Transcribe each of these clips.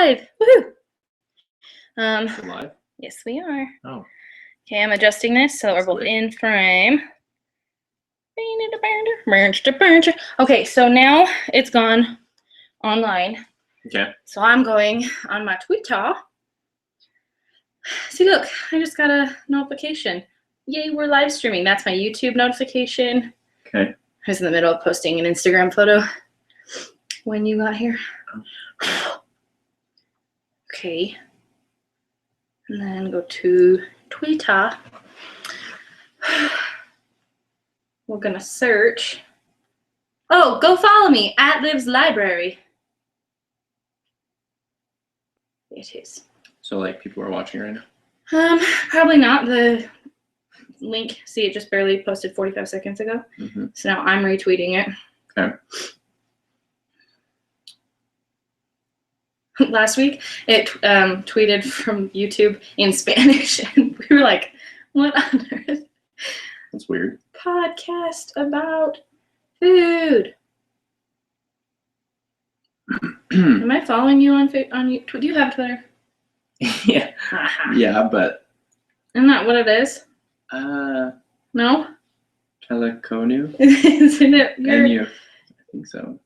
live. Woohoo! Live? Yes, we are. Oh. Okay, I'm adjusting this so that we're both in frame. Okay, so now it's gone online. Okay. So I'm going on my Twitter. See, look, I just got a notification. Yay, we're live streaming. That's my YouTube notification. Okay. I was in the middle of posting an Instagram photo when you got here. Okay. And then go to Twitter. We're gonna search. Oh, go follow me at Liv's Library. It is. So like people are watching right now? Probably not. The link, see, it just barely posted 45 seconds ago. Mm-hmm. So now I'm retweeting it. Okay. Last week, it tweeted from YouTube in Spanish, and we were like, what on earth? That's weird. Podcast about food. Am I following you on YouTube? Do you have Twitter? Yeah. Yeah, but Isn't that what it is? No? Teleconu? Isn't it? And you. I think so.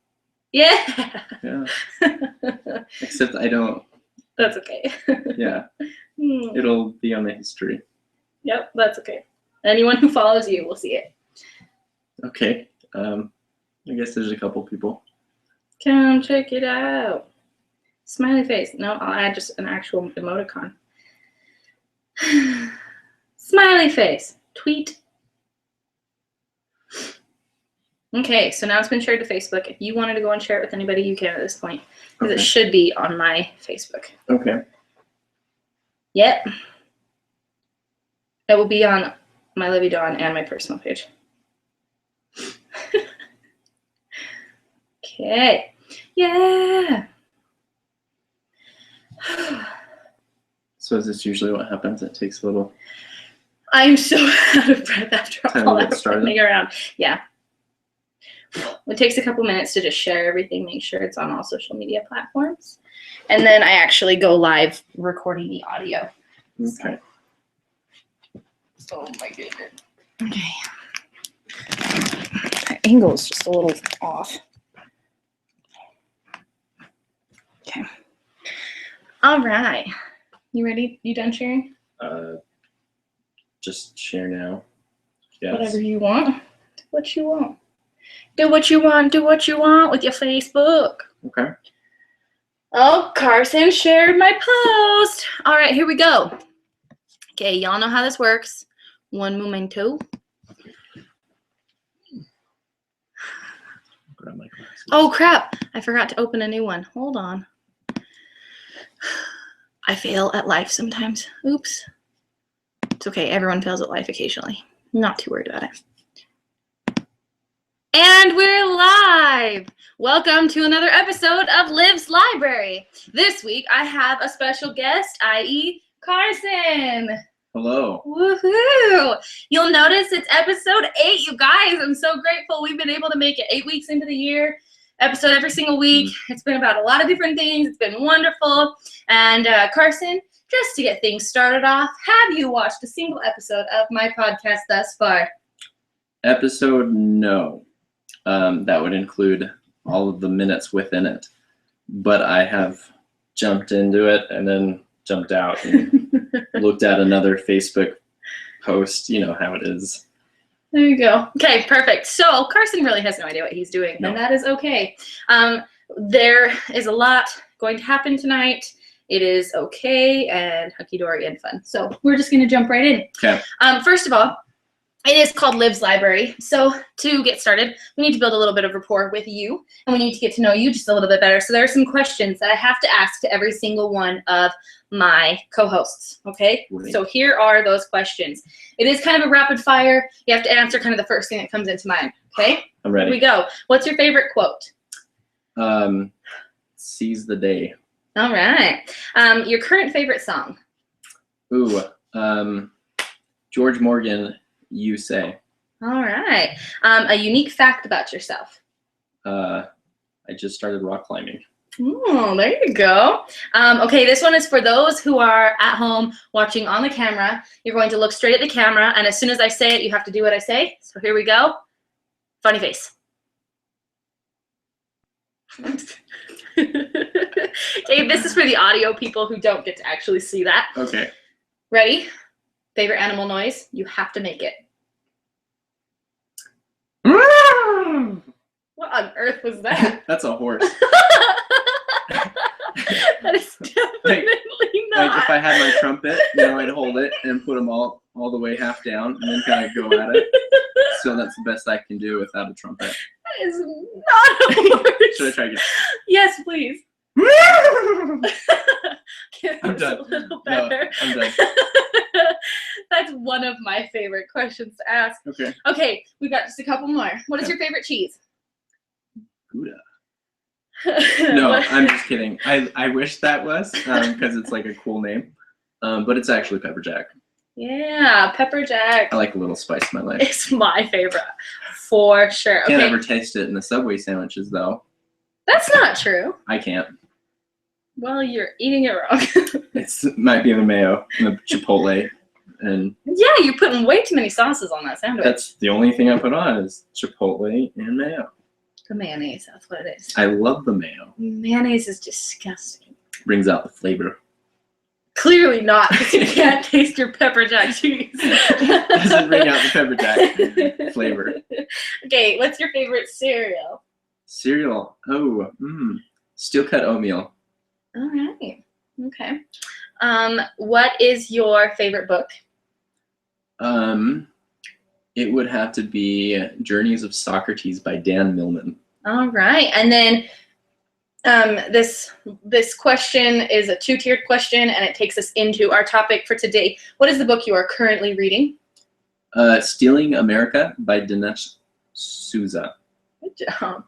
Yeah. Yeah. Except I don't. That's okay. Yeah. It'll be on the history. Yep, that's okay. Anyone who follows you will see it. Okay. I guess there's a couple people. Come check it out. Smiley face. No, I'll add just an actual emoticon. Smiley face. Tweet. Okay, so now it's been shared to Facebook. If you wanted to go and share it with anybody, you can at this point. Because it should be on my Facebook. Okay. Yep. It will be on my Livy Dawn and my personal page. Okay. Yeah. So is this usually what happens? It takes a little. I'm so out of breath after time all to that get started. running around. Yeah. It takes a couple minutes to just share everything, make sure it's on all social media platforms. And then I actually go live recording the audio. Okay. Oh my goodness. Okay. My angle is just a little off. Okay. All right. You ready? You done sharing? Just share now. Yes. Whatever you want. Do what you want. Do what you want. Do what you want with your Facebook. Okay. Oh, Carson shared my post. All right, here we go. Okay, y'all know how this works. One momento. Grab my glasses. Oh, crap. I forgot to open a new one. Hold on. I fail at life sometimes. Oops. It's okay. Everyone fails at life occasionally. Not too worried about it. And we're live. Welcome to another episode of Liv's Library. This week, I have a special guest, i.e. Carson. Hello. Woohoo! You'll notice it's episode 8, you guys. I'm so grateful we've been able to make it 8 weeks into the year. Episode every single week. It's been about a lot of different things. It's been wonderful. And Carson, just to get things started off, have you watched a single episode of my podcast thus far? Episode, no. That would include all of the minutes within it. But I have jumped into it and then jumped out and looked at another Facebook post. You know how it is. There you go. Okay, perfect. So Carson really has no idea what he's doing, No. and that is okay. There is a lot going to happen tonight. It is okay and hunky-dory and fun. So we're just going to jump right in. Okay. First of all, it is called Liv's Library. So to get started, we need to build a little bit of rapport with you, and we need to get to know you just a little bit better. So there are some questions that I have to ask to every single one of my co-hosts, okay? Right. So here are those questions. It is kind of a rapid fire. You have to answer kind of the first thing that comes into mind, okay? I'm ready. Here we go. What's your favorite quote? Seize the day. All right. Your current favorite song? Ooh. George Morgan, You Say. All right. A unique fact about yourself? I just started rock climbing. Oh, there you go. Okay, this one is for those who are at home watching on the camera. You're going to look straight at the camera, and as soon as I say it, you have to do what I say. So here we go. Funny face. Okay, this is for the audio people who don't get to actually see that. Okay. Ready? Favorite animal noise? You have to make it. What on earth was that? That's a horse. That is definitely not. Like if I had my trumpet, I'd hold it and put them all the way half down and then kind of go at it. So that's the best I can do without a trumpet. That is not a horse. Should I try again? Yes, please. I'm done. A little better. No, I'm done. That's one of my favorite questions to ask. Okay. Okay, we got just a couple more. What is your favorite cheese? Gouda. No, I'm just kidding. I wish that was because it's like a cool name, but it's actually pepper jack. Yeah, pepper jack. I like a little spice in my life. It's my favorite, for sure. Can't Okay. ever taste it in the Subway sandwiches though. That's not true. I can't. Well, you're eating it wrong. It might be in the mayo, and the chipotle, and Yeah, you're putting way too many sauces on that sandwich. that's the only thing I put on is chipotle and mayo. The mayonnaise, that's what it is. I love the mayo. Mayonnaise is disgusting. Brings out the flavor. Clearly not, because you can't taste your pepper jack cheese. Doesn't bring out the pepper jack flavor. Okay, what's your favorite cereal? Cereal. Oh, steel cut oatmeal. All right. Okay. What is your favorite book? It would have to be Journeys of Socrates by Dan Millman. All right. And then this question is a two-tiered question, and it takes us into our topic for today. What is the book you are currently reading? Stealing America by Dinesh Souza. Good job.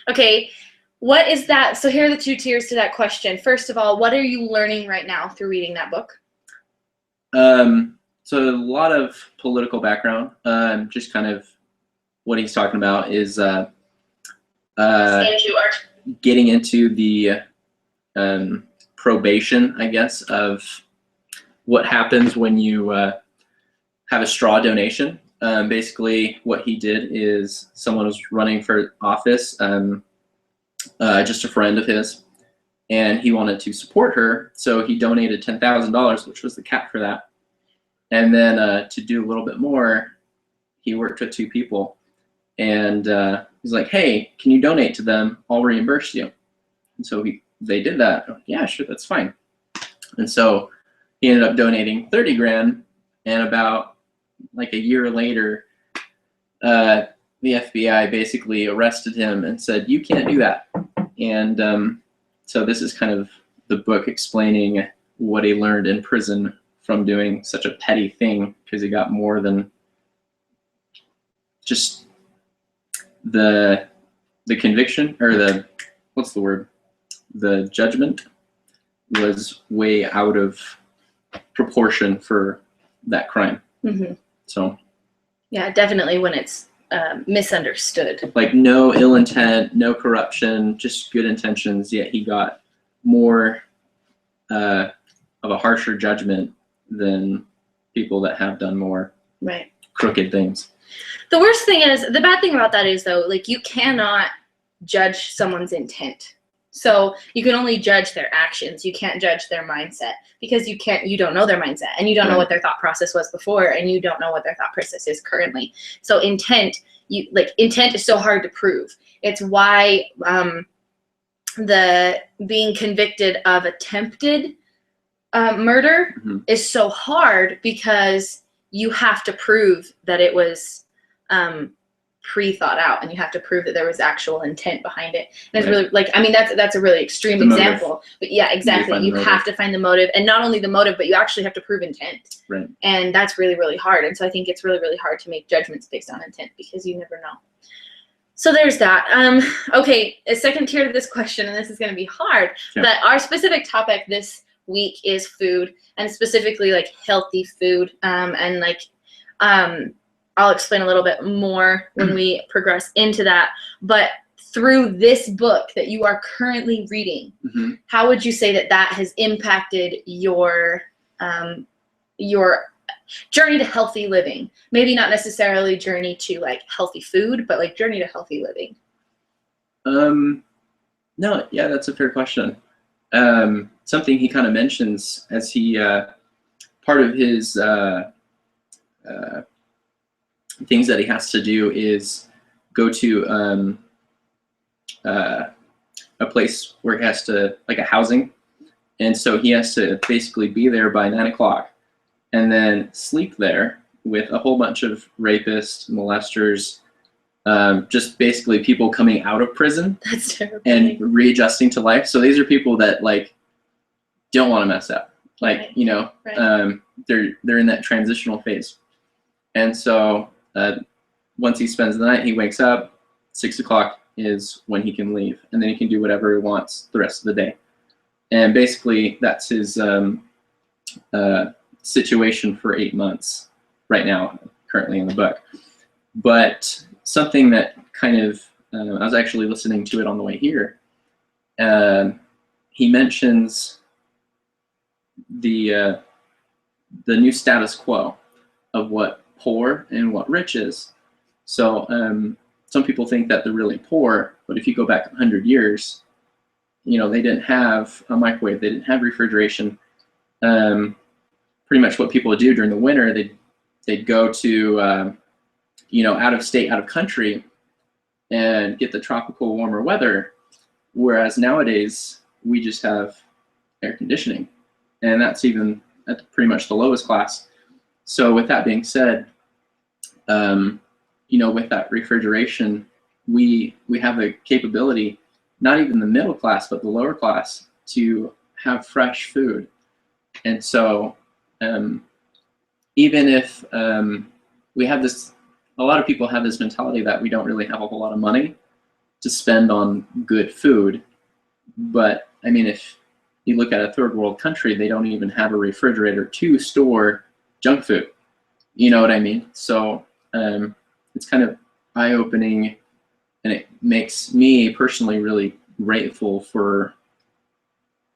Okay. What is that? So here are the two tiers to that question. First of all, what are you learning right now through reading that book? So a lot of political background. Just kind of what he's talking about is getting into the probation, I guess, of what happens when you have a straw donation. Basically, what he did is someone was running for office, just a friend of his, and he wanted to support her, so he donated $10,000, which was the cap for that. And then to do a little bit more, he worked with two people, and he's like, "Hey, can you donate to them? I'll reimburse you." And so they did that. Like, yeah, sure, that's fine. And so he ended up donating 30 grand, and about like a year later, the FBI basically arrested him and said, "You can't do that." And so this is kind of the book explaining what he learned in prison from doing such a petty thing, because he got more than just the conviction, or the judgment was way out of proportion for that crime. Mm-hmm. So yeah, definitely when it's misunderstood. Like no ill intent, no corruption, just good intentions, yet he got more of a harsher judgment than people that have done more right crooked things. The worst thing is, the bad thing about that is, though, like, you cannot judge someone's intent. So you can only judge their actions. You can't judge their mindset, because you don't know their mindset, and you don't know what their thought process was before, and you don't know what their thought process is currently. So intent is so hard to prove. It's why the being convicted of attempted murder is so hard, because you have to prove that it was pre-thought out, and you have to prove that there was actual intent behind it. And it's really, like, I mean, that's a really extreme example, but yeah, exactly. You have to find the motive, and not only the motive, but you actually have to prove intent. Right. And that's really, really hard. And so I think it's really, really hard to make judgments based on intent, because you never know. So there's that. Okay, a second tier to this question, and this is going to be hard, but our specific topic this week is food, and specifically like healthy food, and like I'll explain a little bit more when we progress into that. But through this book that you are currently reading, how would you say that that has impacted your journey to healthy living? Maybe not necessarily journey to like healthy food, but like journey to healthy living. No, yeah, that's a fair question. Something he kind of mentions as he part of his things that he has to do is go to a place where he has to, like a housing, and so he has to basically be there by 9 o'clock and then sleep there with a whole bunch of rapists, molesters, just basically people coming out of prison. That's terrible. And readjusting to life. So these are people that like don't want to mess up, like, Right. you know, Right. they're in that transitional phase. And so once he spends the night, he wakes up, 6 o'clock is when he can leave, and then he can do whatever he wants the rest of the day. And basically that's his situation for 8 months right now, currently in the book. But something that kind of, I was actually listening to it on the way here. He mentions the new status quo of what poor and what rich is. So some people think that they're really poor, but if you go back 100 years, you know, they didn't have a microwave, they didn't have refrigeration. Pretty much what people would do during the winter, they'd go to you know, out of state, out of country, and get the tropical warmer weather. Whereas nowadays we just have air conditioning, and that's even at pretty much the lowest class. So with that being said, you know, with that refrigeration, we have the capability, not even the middle class, but the lower class, to have fresh food. And so even if we have this, a lot of people have this mentality that we don't really have a whole lot of money to spend on good food. But I mean, if you look at a third world country, they don't even have a refrigerator to store junk food. You know what I mean? So it's kind of eye-opening, and it makes me personally really grateful for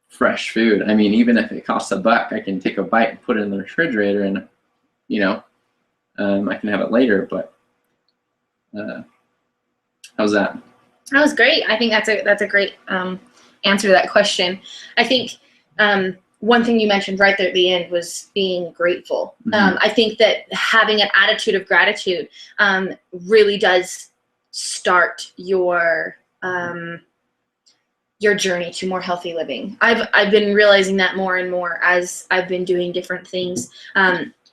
fresh food. I mean, even if it costs $1, I can take a bite and put it in the refrigerator, and you know, I can have it later. But how's that? That was great. I think that's a great answer to that question. I think one thing you mentioned right there at the end was being grateful. I think that having an attitude of gratitude really does start your journey to more healthy living. I've been realizing that more and more as I've been doing different things.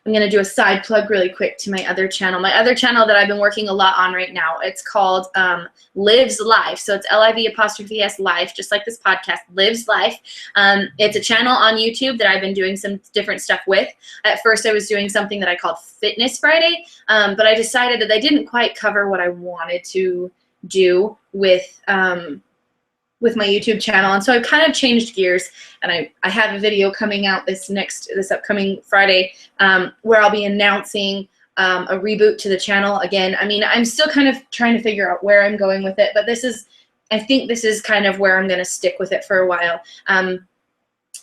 I'm going to do a side plug really quick to my other channel. My other channel that I've been working a lot on right now, it's called Lives Life. So it's LIV' Life, just like this podcast, Lives Life. It's a channel on YouTube that I've been doing some different stuff with. At first I was doing something that I called Fitness Friday, but I decided that I didn't quite cover what I wanted to do with my YouTube channel, and so I've kind of changed gears, and I have a video coming out this upcoming Friday where I'll be announcing a reboot to the channel again. I mean, I'm still kind of trying to figure out where I'm going with it, but I think this is kind of where I'm going to stick with it for a while, and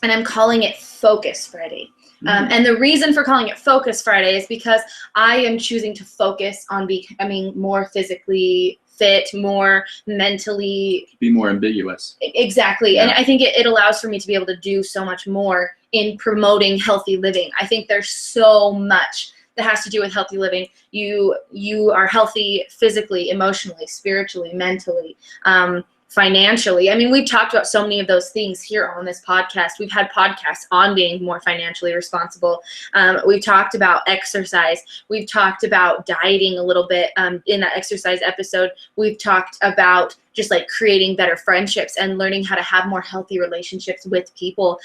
I'm calling it Focus Friday. And the reason for calling it Focus Friday is because I am choosing to focus on becoming more physically fit, more mentally. Be more ambiguous. Exactly. Yeah. And I think it allows for me to be able to do so much more in promoting healthy living. I think there's so much that has to do with healthy living. You are healthy physically, emotionally, spiritually, mentally, financially. I mean, we've talked about so many of those things here on this podcast. We've had podcasts on being more financially responsible. We've talked about exercise. We've talked about dieting a little bit in that exercise episode. We've talked about just like creating better friendships and learning how to have more healthy relationships with people.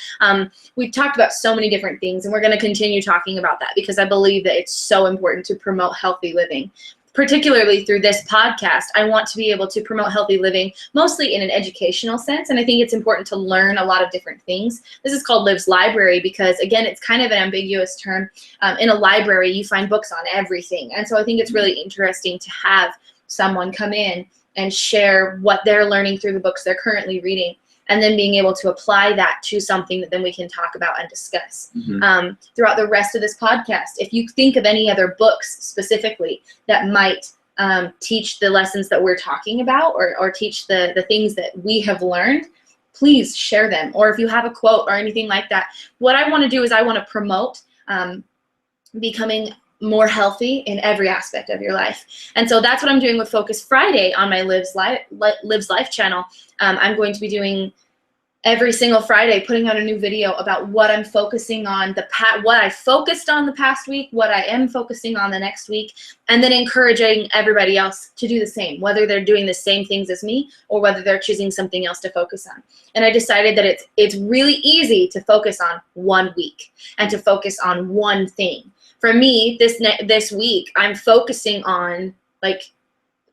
We've talked about so many different things, and we're going to continue talking about that because I believe that it's so important to promote healthy living. Particularly through this podcast, I want to be able to promote healthy living, mostly in an educational sense, and I think it's important to learn a lot of different things. This is called Lives Library because, again, it's kind of an ambiguous term. In a library, you find books on everything, and so I think it's really interesting to have someone come in and share what they're learning through the books they're currently reading, and then being able to apply that to something that then we can talk about and discuss throughout the rest of this podcast. If you think of any other books specifically that might teach the lessons that we're talking about, or teach the things that we have learned, please share them. Or if you have a quote or anything like that. What I want to do is I want to promote becoming more healthy in every aspect of your life. And so that's what I'm doing with Focus Friday on my Lives Life channel. I'm going to be doing every single Friday, putting out a new video about what I'm focusing on, what I focused on the past week, what I am focusing on the next week, and then encouraging everybody else to do the same, whether they're doing the same things as me or whether they're choosing something else to focus on. And I decided that it's really easy to focus on one week and to focus on one thing. For me, this week, I'm focusing on like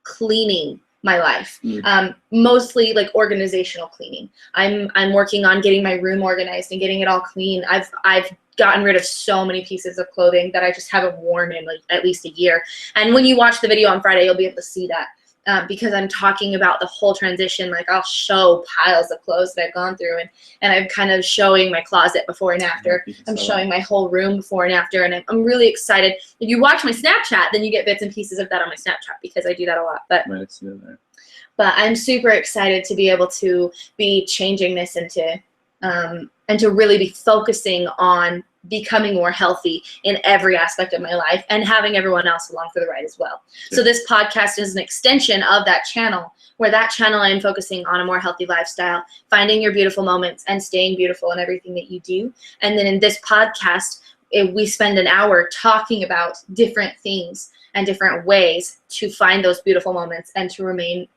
cleaning my life, mostly like organizational cleaning. I'm working on getting my room organized and getting it all clean. I've gotten rid of so many pieces of clothing that I just haven't worn in like at least a year. And when you watch the video on Friday, you'll be able to see that. Because I'm talking about the whole transition. Like I'll show piles of clothes that I've gone through, and I'm kind of showing my closet before and after. I'm showing my whole room before and after, and I'm really excited. If you watch my Snapchat, then you get bits and pieces of that on my Snapchat because I do that a lot. But I'm super excited to be able to be changing this into and to really be focusing on becoming more healthy in every aspect of my life and having everyone else along for the ride as well. So this podcast is an extension of that channel, where that channel I am focusing on a more healthy lifestyle, finding your beautiful moments and staying beautiful in everything that you do. And then in this podcast, we spend an hour talking about different things and different ways to find those beautiful moments and to remain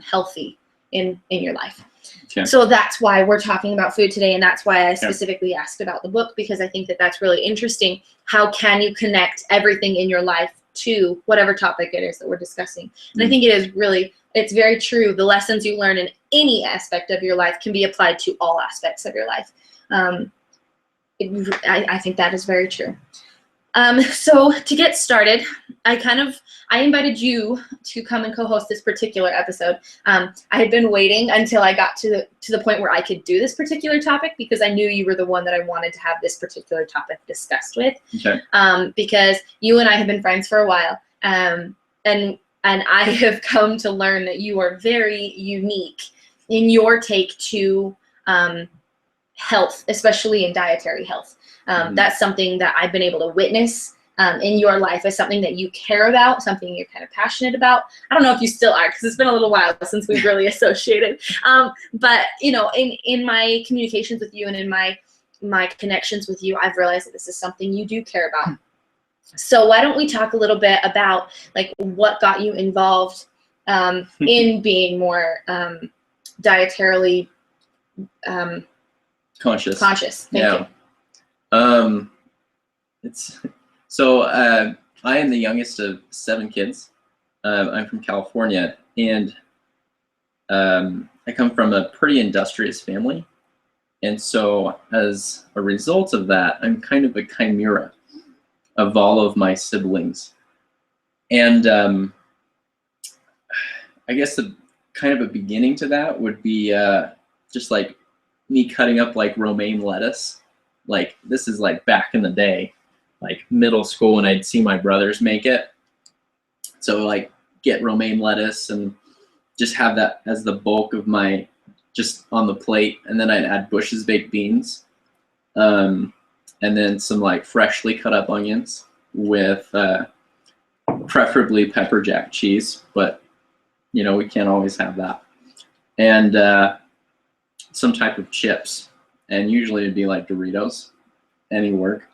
healthy in your life. Okay. So that's why we're talking about food today, and that's why I specifically asked about the book, because I think that that's really interesting. How can you connect everything in your life to whatever topic it is that we're discussing? And I think it's very true. The lessons you learn in any aspect of your life can be applied to all aspects of your life. I think that is very true. So to get started, I invited you to come and co-host this particular episode. I had been waiting until I got to the point where I could do this particular topic, because I knew you were the one that I wanted to have this particular topic discussed with. Okay. Because you and I have been friends for a while, and I have come to learn that you are very unique in your take to health, especially in dietary health. That's something that I've been able to witness in your life as something that you care about, something you're kind of passionate about. I don't know if you still are, because it's been a little while since we've really associated. But in my communications with you and in my connections with you, I've realized that this is something you do care about. So why don't we talk a little bit about like what got you involved in being more dietarily conscious. Thank you. I am the youngest of 7 kids. I'm from California, and I come from a pretty industrious family. And so as a result of that, I'm kind of a chimera of all of my siblings. And I guess the kind of a beginning to that would be just like me cutting up like romaine lettuce. Like this is like back in the day, like middle school, when I'd see my brothers make it. So like get romaine lettuce and just have that as the bulk of my, just on the plate. And then I'd add Bush's baked beans. And then some like freshly cut up onions with preferably pepper jack cheese, but we can't always have that. And some type of chips. And usually it'd be like Doritos, any work.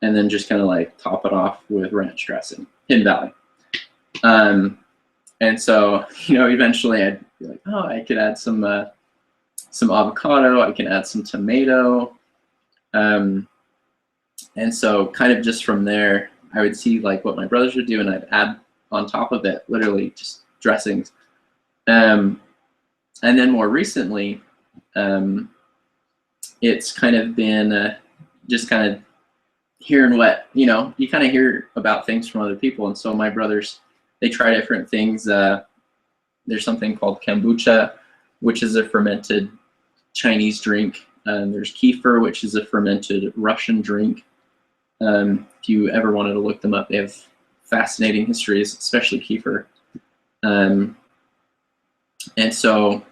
And then just kind of like top it off with ranch dressing, Hidden Valley. And so, eventually I'd be like, oh, I could add some avocado, I can add some tomato. And so kind of just from there, I would see like what my brothers would do, and I'd add on top of it, literally just dressings. And then more recently, it's kind of been just kind of hearing what, you kind of hear about things from other people. And so my brothers, they try different things, There's something called kombucha, which is a fermented Chinese drink. There's kefir, which is a fermented Russian drink. If you ever wanted to look them up, they have fascinating histories, especially kefir. And so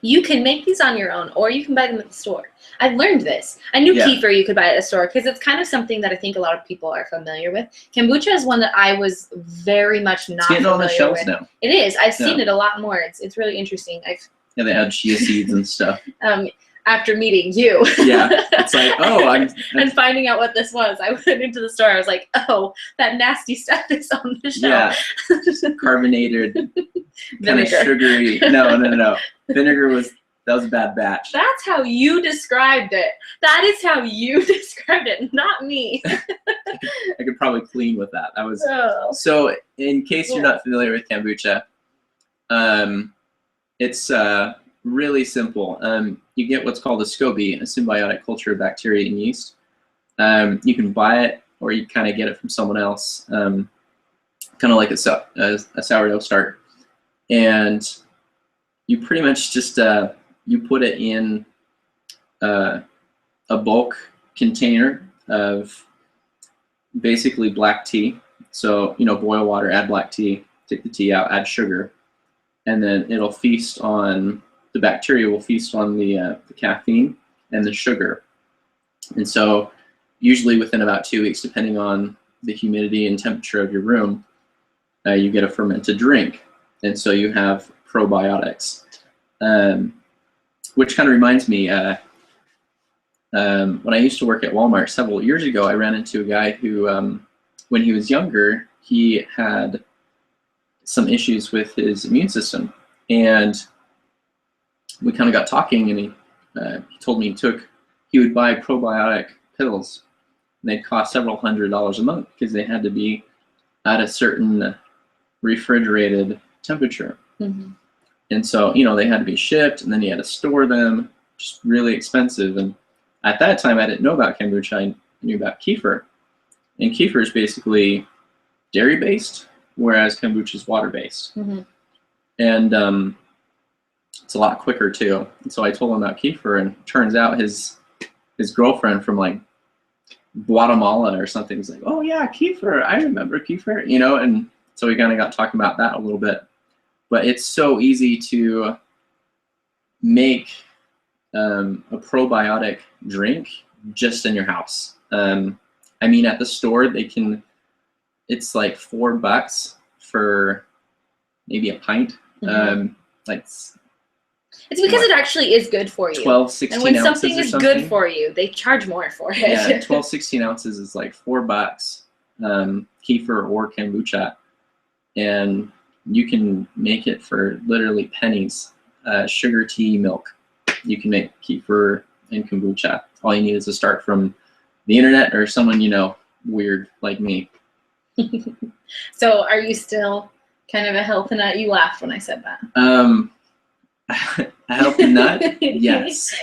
you can make these on your own, or you can buy them at the store. I've learned this. I knew kefir you could buy at a store because it's kind of something that I think a lot of people are familiar with. Kombucha is one that I was very much not familiar with. It's getting on the shelves with. now. It is. I've seen it a lot more. It's really interesting. They add chia seeds and stuff. After meeting you. Yeah, it's like, oh, and finding out what this was. I went into the store. I was like, oh, that nasty stuff is on the shelf. Yeah, carbonated, kind of sugary. No. Vinegar that was a bad batch. That's how you described it. That is how you described it, not me. I could probably clean with that. So in case you're not familiar with kombucha, it's really simple. You get what's called a SCOBY, a symbiotic culture of bacteria and yeast. You can buy it, or you kind of get it from someone else, kind of like a sourdough start. And you pretty much just you put it in a bulk container of basically black tea. So boil water, add black tea, take the tea out, add sugar, and then it'll feast on. The bacteria will feast on the caffeine and the sugar. And so usually within about 2 weeks, depending on the humidity and temperature of your room, you get a fermented drink. And so you have probiotics, which kind of reminds me, when I used to work at Walmart several years ago, I ran into a guy who, when he was younger, he had some issues with his immune system. And we kind of got talking, and he told me he would buy probiotic pills, and they'd cost several $100s a month because they had to be at a certain refrigerated temperature. Mm-hmm. And so, they had to be shipped, and then you had to store them, just really expensive. And at that time, I didn't know about kombucha. I knew about kefir. And kefir is basically dairy-based, whereas kombucha is water-based. Mm-hmm. And it's a lot quicker too. And so I told him about kefir, and it turns out his girlfriend from like Guatemala or something is like, oh yeah, kefir, I remember kefir, and so we kind of got talking about that a little bit. But it's so easy to make a probiotic drink just in your house. I mean, at the store, it's like $4 for maybe a pint. Mm-hmm. It's because it actually is good for you. 12, 16 ounces. And when something is good for you, they charge more for it. Yeah, 12, 16 ounces is like $4, kefir or kombucha. And you can make it for literally pennies. Sugar, tea, milk. You can make kefir and kombucha. All you need is to start from the internet or someone weird like me. So are you still kind of a health nut? You laughed when I said that. A healthy nut? Yes.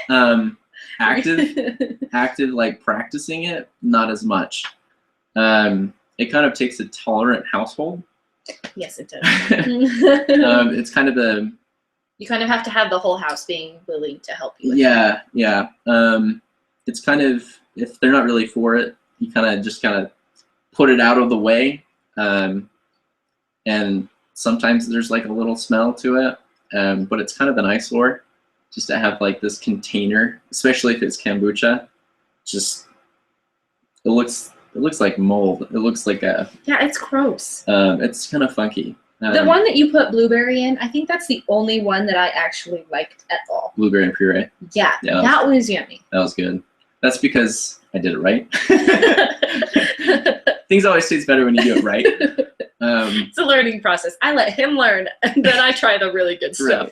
Active, like practicing it, not as much. It kind of takes a tolerant household. Yes, it does. It's kind of you kind of have to have the whole house being willing to help you with it. Yeah. It's kind of, if they're not really for it, you kind of put it out of the way. And sometimes there's like a little smell to it. But it's kind of an eyesore just to have like this container, especially if it's kombucha. It looks like mold. It looks like yeah, it's gross. It's kind of funky. The one that you put blueberry in, I think that's the only one that I actually liked at all. Blueberry and puree. Yeah, that was yummy. That was good. That's because I did it right. Things always taste better when you do it right. It's a learning process. I let him learn, and then I try the really good stuff.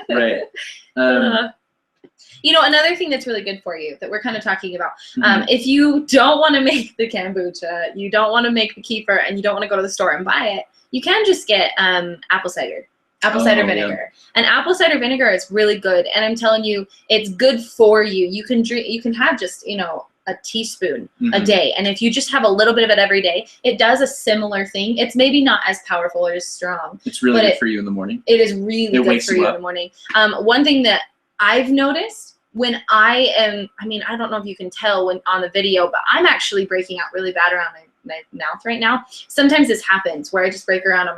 Right. Another thing that's really good for you that we're kind of talking about, if you don't want to make the kombucha, you don't want to make the kefir, and you don't want to go to the store and buy it, you can just get apple cider vinegar. Yeah. And apple cider vinegar is really good, and I'm telling you, it's good for you. You can drink. You can have just a teaspoon a day. And if you just have a little bit of it every day, it does a similar thing. It's maybe not as powerful or as strong. It's really good for you in the morning. It is really good for you in the morning. One thing that I've noticed when I don't know if you can tell when on the video, but I'm actually breaking out really bad around my mouth right now. Sometimes this happens where I just break out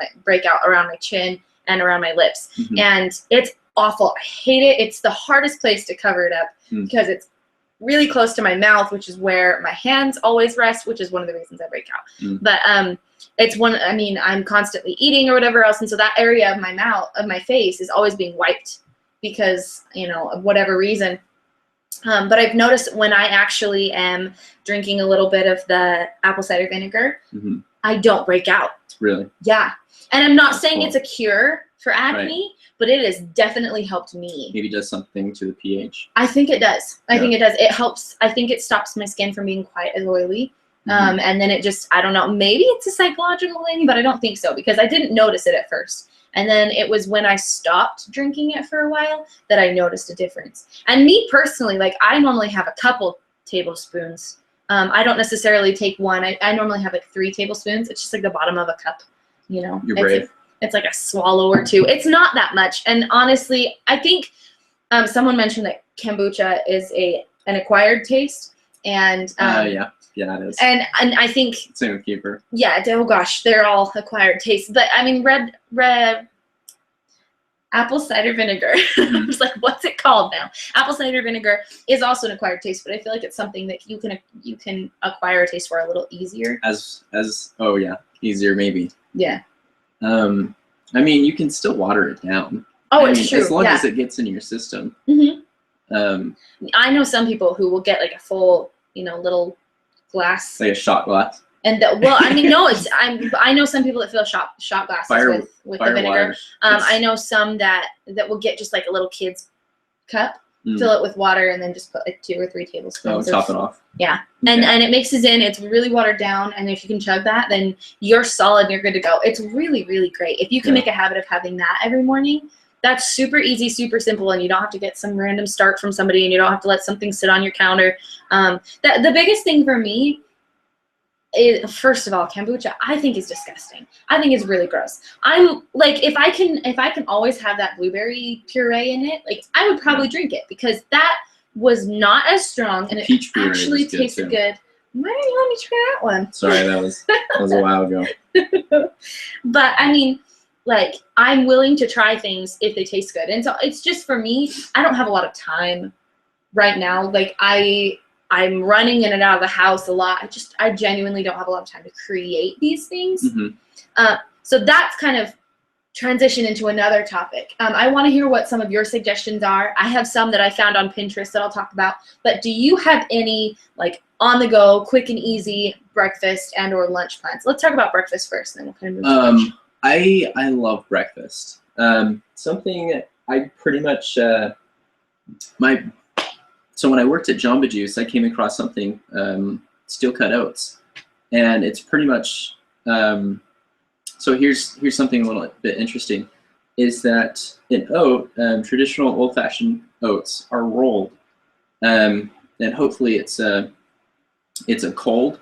around my chin and around my lips. And it's awful. I hate it. It's the hardest place to cover it up because it's really close to my mouth, which is where my hands always rest, which is one of the reasons I break out. But I'm constantly eating or whatever else, and so that area of my face is always being wiped because, of whatever reason. But I've noticed when I actually am drinking a little bit of the apple cider vinegar, I don't break out. Really? Yeah. And I'm not saying it's a cure for acne, but it has definitely helped me. Maybe it does something to the pH. I think it does. I think it does. It helps. I think it stops my skin from being quite as oily. And then it just, I don't know, maybe it's a psychological thing, but I don't think so because I didn't notice it at first. And then it was when I stopped drinking it for a while that I noticed a difference. And me personally, like I normally have a couple tablespoons. I don't necessarily take one. I normally have like 3 tablespoons. It's just like the bottom of a cup, You're brave. It's like a swallow or 2. It's not that much. And honestly, I think someone mentioned that kombucha is an acquired taste. And yeah, it is. And I think same with Keeper. Yeah. Oh gosh, they're all acquired tastes. But I mean, red apple cider vinegar. I was like, what's it called now? Apple cider vinegar is also an acquired taste, but I feel like it's something that you can acquire a taste for a little easier. Easier maybe. Yeah. You can still water it down. It's true. As long as it gets into your system. I know some people who will get like a full, little glass. Like a shot glass. And I know some people that fill shot glasses with the vinegar. I know some that will get just like a little kid's cup, fill it with water, and then just put like 2 or 3 tablespoons. Top it off. Yeah, and it mixes in. It's really watered down, and if you can chug that, then you're solid and you're good to go. It's really, really great. If you can make a habit of having that every morning, that's super easy, super simple, and you don't have to get some random start from somebody, and you don't have to let something sit on your counter. The biggest thing for me is, first of all, kombucha I think is disgusting. I think it's really gross. I'm like, if I can always have that blueberry puree in it, like I would probably drink it because that was not as strong and it actually tasted good. Why didn't you let me try that one? Sorry, that was a while ago. But I mean, like, I'm willing to try things if they taste good. And so it's just, for me, I don't have a lot of time right now. Like, I'm running in and out of the house a lot. I genuinely don't have a lot of time to create these things. So that's kind of transition into another topic. I want to hear what some of your suggestions are. I have some that I found on Pinterest that I'll talk about. But do you have any, like, on-the-go, quick and easy breakfast and or lunch plans? Let's talk about breakfast first, and then we'll kind of move to lunch. I love breakfast. Something I pretty much so when I worked at Jamba Juice, I came across something, steel cut oats, and it's pretty much so here's something a little bit interesting, is that an oat, traditional old-fashioned oats are rolled, and hopefully it's a cold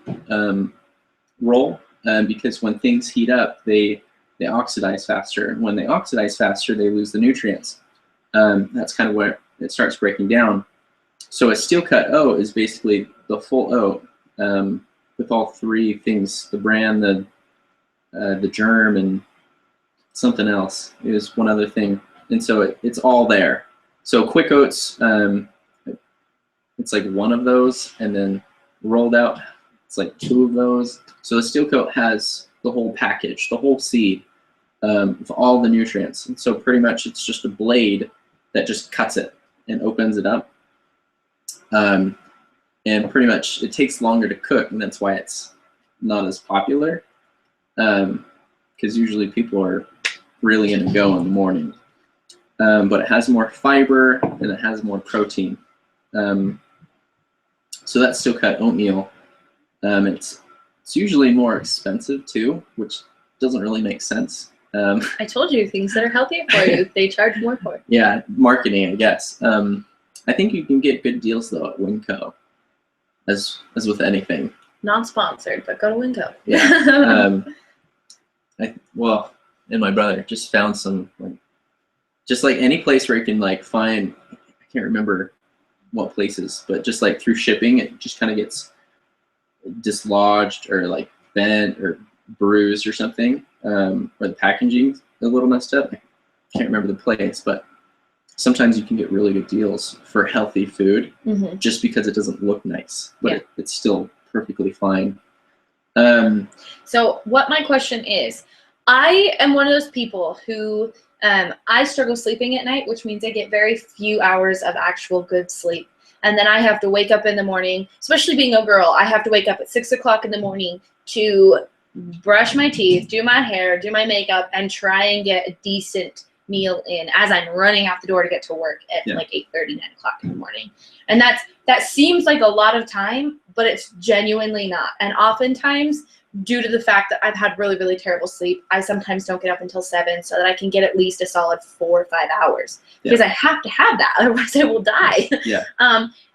roll, because when things heat up, they oxidize faster. When they oxidize faster, they lose the nutrients. That's kind of where it starts breaking down. So a steel cut oat is basically the full oat, with all 3 things: the bran, the germ, and something else. It was one other thing, and so it's all there. So quick oats, it's like 1 of those, and then rolled out, it's like 2 of those. So the steel cut has the whole package, the whole seed, with all the nutrients. And so pretty much it's just a blade that just cuts it and opens it up. And pretty much it takes longer to cook, and that's why it's not as popular. Because usually people are really in a go in the morning. But it has more fiber and it has more protein. So that's steel cut oatmeal. It's usually more expensive too, which doesn't really make sense. I told you, things that are healthier for you, they charge more for. Yeah, marketing, I guess. I think you can get good deals though at Winco. as with anything. Non-sponsored, but go to Winco. Yeah. Well, and my brother just found some, like, just like any place where you can like find, I can't remember what places, but just like through shipping, it just kind of gets dislodged or like bent or bruised or something, or the packaging's a little messed up. I can't remember the place, but sometimes you can get really good deals for healthy food just because it doesn't look nice, but it's still perfectly fine. So what my question is, I am one of those people who I struggle sleeping at night, which means I get very few hours of actual good sleep. And then I have to wake up in the morning, especially being a girl, I have to wake up at 6 o'clock in the morning to brush my teeth, do my hair, do my makeup, and try and get a decent meal in as I'm running out the door to get to work at like 8:30, 9 o'clock in the morning. And that seems like a lot of time, but it's genuinely not. And oftentimes, due to the fact that I've had really, really terrible sleep, I sometimes don't get up until 7 so that I can get at least a solid 4 or 5 hours because I have to have that, otherwise I will die.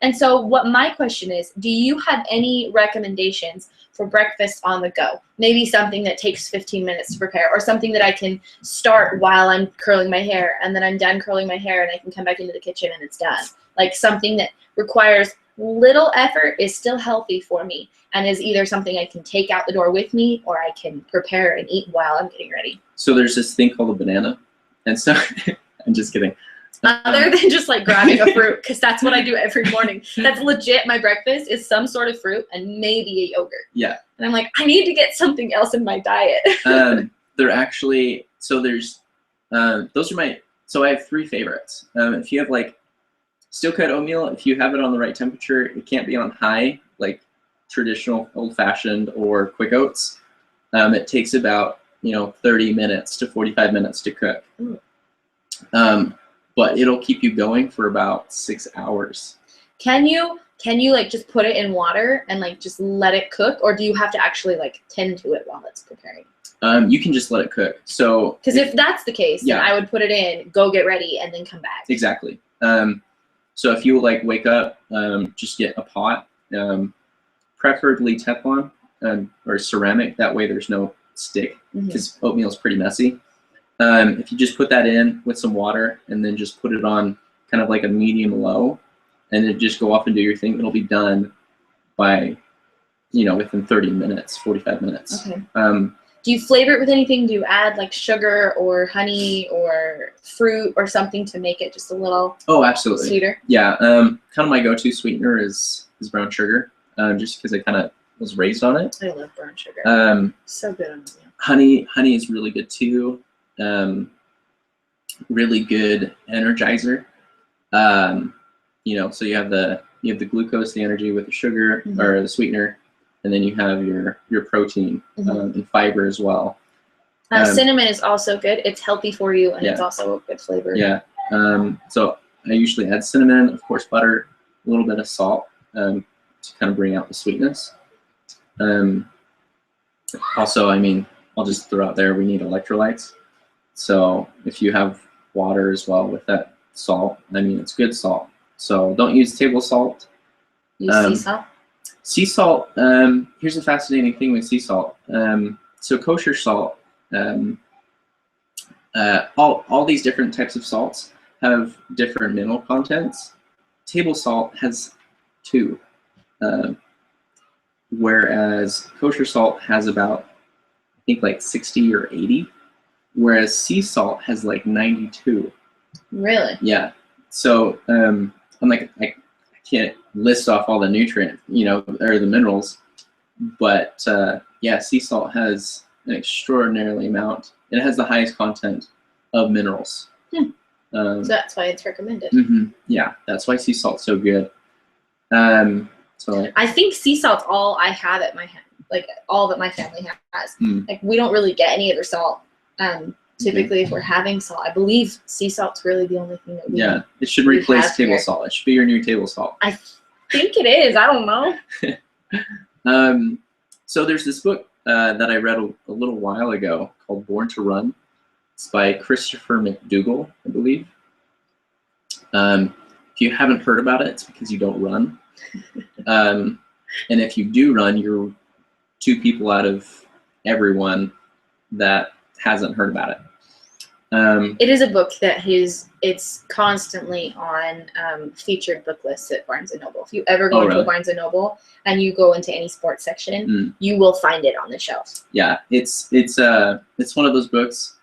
And so what my question is, do you have any recommendations for breakfast on the go? Maybe something that takes 15 minutes to prepare, or something that I can start while I'm curling my hair, and then I'm done curling my hair and I can come back into the kitchen and it's done. Like something that requires little effort, is still healthy for me, and is either something I can take out the door with me or I can prepare and eat while I'm getting ready. So there's this thing called a banana. And so, I'm just kidding. Other than just like grabbing a fruit, because that's what I do every morning. That's legit. My breakfast is some sort of fruit and maybe a yogurt. Yeah. And I'm like, I need to get something else in my diet. They're actually, so there's, those are my, so I have 3 favorites. If you have like steel cut oatmeal, if you have it on the right temperature, it can't be on high, like traditional old fashioned or quick oats. It takes about, 30 minutes to 45 minutes to cook. But it'll keep you going for about 6 hours. Can you like just put it in water and like just let it cook, or do you have to actually like tend to it while it's preparing? You can just let it cook. So because if that's the case, then I would put it in, go get ready, and then come back. Exactly. So if you like wake up, just get a pot, preferably Teflon or ceramic. That way there's no stick, because oatmeal is pretty messy. If you just put that in with some water and then just put it on kind of like a medium low, and then just go off and do your thing, it'll be done by, within 30 minutes, 45 minutes. Okay. Do you flavor it with anything? Do you add like sugar or honey or fruit or something to make it just a little absolutely sweeter? Yeah. Kind of my go-to sweetener is brown sugar, just because I kind of was raised on it. I love brown sugar. So good on you. Honey is really good too. Really good energizer. So you have the glucose, the energy with the sugar or the sweetener, and then you have your protein and fiber as well. Cinnamon is also good. It's healthy for you, and it's also a good flavor. Yeah. So I usually add cinnamon, of course, butter, a little bit of salt to kind of bring out the sweetness. Also, I'll just throw out there, we need electrolytes. So if you have water as well with that salt, it's good salt. So don't use table salt. Use sea salt? Sea salt, here's a fascinating thing with sea salt. So kosher salt, all these different types of salts have different mineral contents. Table salt has 2, whereas kosher salt has about, I think, like 60 or 80. Whereas sea salt has like 92. Really? Yeah. So I'm like, I can't list off all the nutrients, or the minerals, but sea salt has an extraordinarily amount. It has the highest content of minerals. So that's why it's recommended. Yeah, that's why sea salt's so good. I think sea salt's all I have at my all that my family has. Like we don't really get any other salt. Typically, if we're having salt, I believe sea salt's really the only thing that we it should replace table salt. It should be your new table salt. I think it is. I don't know. So there's this book that I read a little while ago called Born to Run. It's by Christopher McDougall, I believe. If you haven't heard about it, it's because you don't run. And if you do run, you're 2 people out of everyone that hasn't heard about it. It is a book that it's constantly on featured book lists at Barnes & Noble. If you ever go into a Barnes & Noble and you go into any sports section, you will find it on the shelf. Yeah, it's one of those books.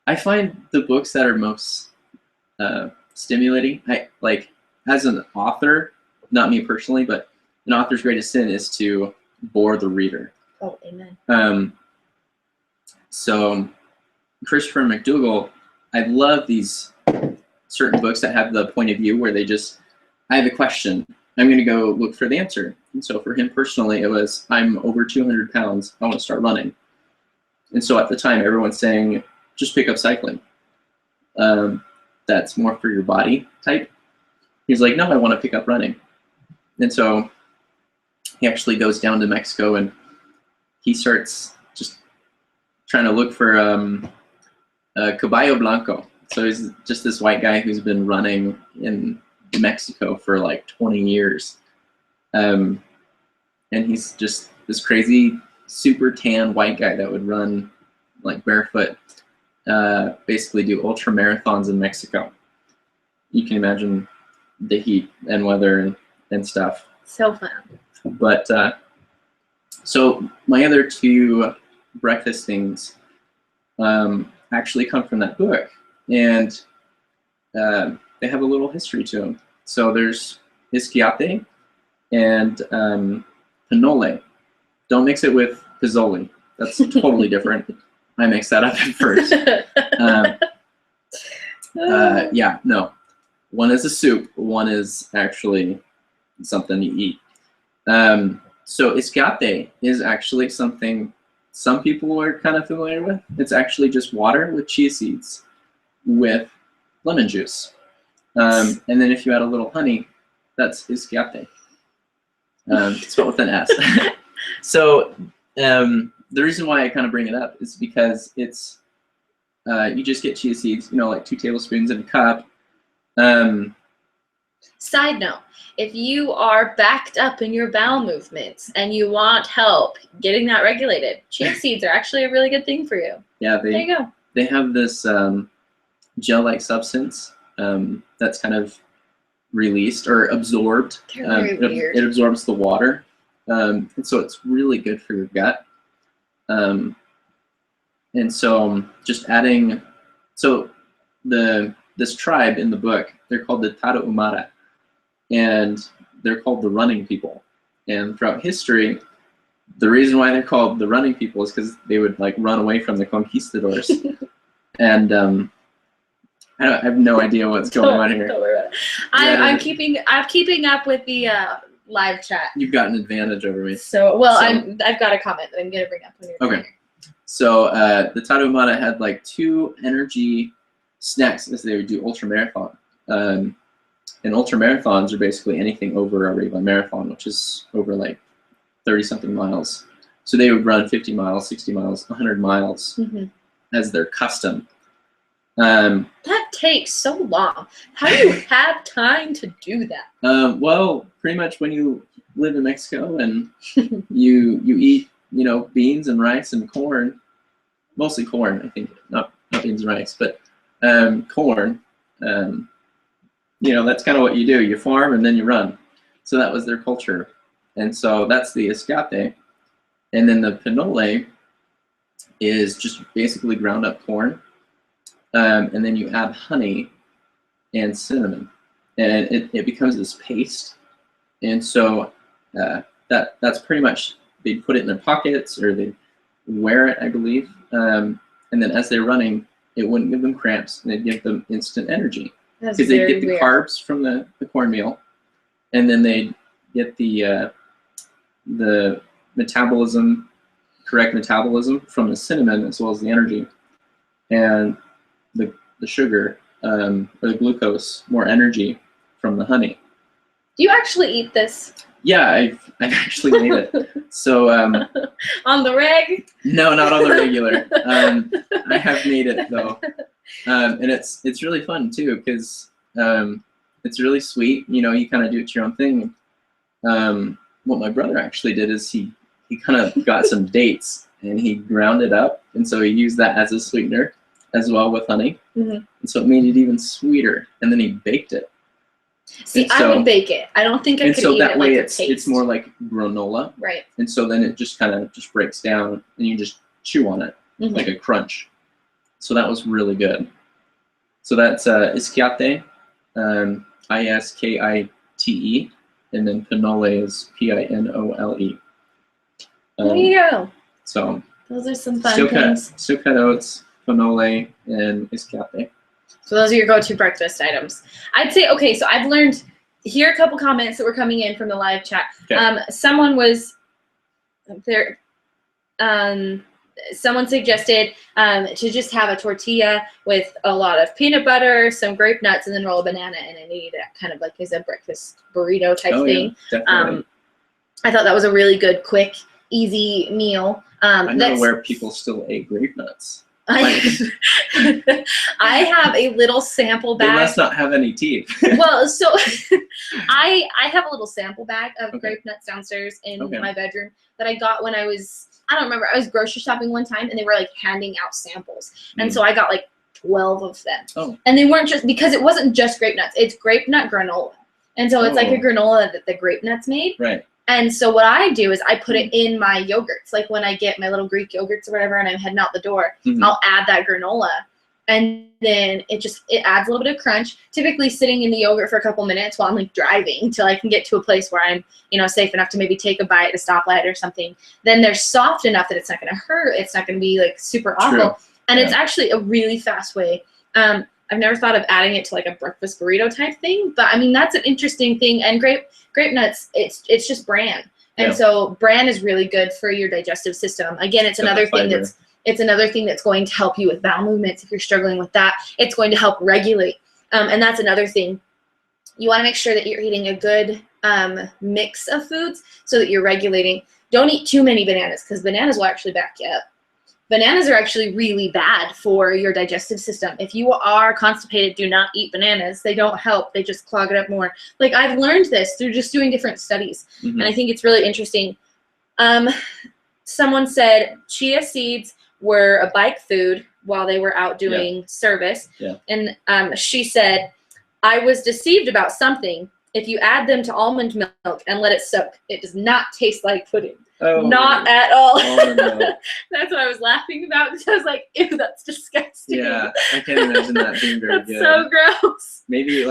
I find the books that are most stimulating. I like, as an author, not me personally, but an author's greatest sin is to bore the reader. Oh, amen. So Christopher McDougall, I love these certain books that have the point of view where they just, I have a question, I'm going to go look for the answer. And so for him personally, it was, I'm over 200 pounds, I want to start running. And so at the time, everyone's saying, just pick up cycling. That's more for your body type. He's like, no, I want to pick up running. And so he actually goes down to Mexico and he starts just trying to look for Caballo Blanco. So he's just this white guy who's been running in Mexico for like 20 years. And he's just this crazy, super tan white guy that would run like barefoot, basically do ultra marathons in Mexico. You can imagine the heat and weather and stuff. So fun. But so my other 2 breakfast things actually come from that book, and they have a little history to them. So there's isquiate and pinole. Don't mix it with pizzoli. That's totally different. I mixed that up at first. Yeah, no. One is a soup. One is actually something you eat. So isquiate is actually something some people are kind of familiar with. It's actually just water with chia seeds with lemon juice. And then if you add a little honey, that's isquiate. Spelled with an S. So the reason why I kind of bring it up is because it's, you just get chia seeds, like 2 tablespoons in a cup. Side note, if you are backed up in your bowel movements and you want help getting that regulated, chia seeds are actually a really good thing for you. Yeah, there you go. They have this gel-like substance that's kind of released or absorbed. They're very weird. It absorbs the water, and so it's really good for your gut. And so just adding, so this tribe in the book, they're called the Tarahumara, and they're called the running people. And throughout history, the reason why they're called the running people is because they would like run away from the conquistadors. And I have no idea what's going on here. Don't worry about it. I'm keeping up with the live chat. You've got an advantage over me. I've got a comment that I'm gonna bring up when you're done here. So the Tarahumara had like 2 energy snacks as they would do ultra marathon. And ultra marathons are basically anything over a regular marathon, which is over like 30-something miles. So they would run 50 miles, 60 miles, 100 miles as their custom. That takes so long. How do you have time to do that? Well, pretty much when you live in Mexico and you eat, beans and rice and corn, mostly corn, I think, not beans and rice, but corn. That's kind of what you do. You farm and then you run. So that was their culture. And so that's the escape. And then the pinole is just basically ground up corn. And then you add honey and cinnamon. And it becomes this paste. And so that's pretty much, they'd put it in their pockets or they'd wear it, I believe. And then as they're running, it wouldn't give them cramps and it'd give them instant energy. Because they get the carbs from the cornmeal, and then they get the correct metabolism from the cinnamon as well as the energy, and the sugar or the glucose, more energy from the honey. Do you actually eat this? Yeah, I've actually made it. So on the reg? No, not on the regular. I have made it though. And it's really fun too because it's really sweet. You kind of do it your own thing. what my brother actually did is he kind of got some dates and he ground it up, and so he used that as a sweetener as well with honey, and so it made it even sweeter. And then he baked it. See, I would bake it. I don't think I could eat that it way like a taste. it's more like granola, right? And so then it just kind of just breaks down, and you just chew on it like a crunch. So that was really good. So that's ischiate, Iskite, and then pinole is Pinole. There you go. So those are some fun things. Steel cut oats, pinole, and ischiate. So those are your go-to breakfast items. I'd say, okay, so I've learned, here are a couple comments that were coming in from the live chat. Okay. Someone was there. Someone suggested to just have a tortilla with a lot of peanut butter, some grape nuts, and then roll a banana in it and eat it kind of like as a breakfast burrito type thing. Yeah, definitely. I thought that was a really good, quick, easy meal. I know where people still ate grape nuts. I have a little sample bag. They must not have any teeth. Well, so I have a little sample bag of grape nuts downstairs in my bedroom that I got when I was, I don't remember, I was grocery shopping one time and they were like handing out samples. And so I got like 12 of them. Oh. And they weren't just, because it wasn't just grape nuts, it's grape nut granola. And so it's like a granola that the grape nuts made. Right. And so what I do is I put it in my yogurts. Like when I get my little Greek yogurts or whatever and I'm heading out the door, I'll add that granola. And then it adds a little bit of crunch, typically sitting in the yogurt for a couple minutes while I'm like driving till I can get to a place where I'm, safe enough to maybe take a bite at a stoplight or something. Then they're soft enough that it's not going to hurt. It's not going to be like super awful. And it's actually a really fast way. I've never thought of adding it to like a breakfast burrito type thing, but I mean, that's an interesting thing. And grape nuts, it's just bran. And so bran is really good for your digestive system. Again, it's another thing that's going to help you with bowel movements. If you're struggling with that, it's going to help regulate. And that's another thing. You want to make sure that you're eating a good mix of foods so that you're regulating. Don't eat too many bananas because bananas will actually back you up. Bananas are actually really bad for your digestive system. If you are constipated, do not eat bananas. They don't help. They just clog it up more. Like I've learned this through just doing different studies. And I think it's really interesting. Someone said chia seeds were a bike food while they were out doing service. And she said, I was deceived about something. If you add them to almond milk and let it soak, it does not taste like pudding. Oh, not at all. That's what I was laughing about because I was like, ew, that's disgusting. Yeah, I can't imagine that being very that's good. So gross. Maybe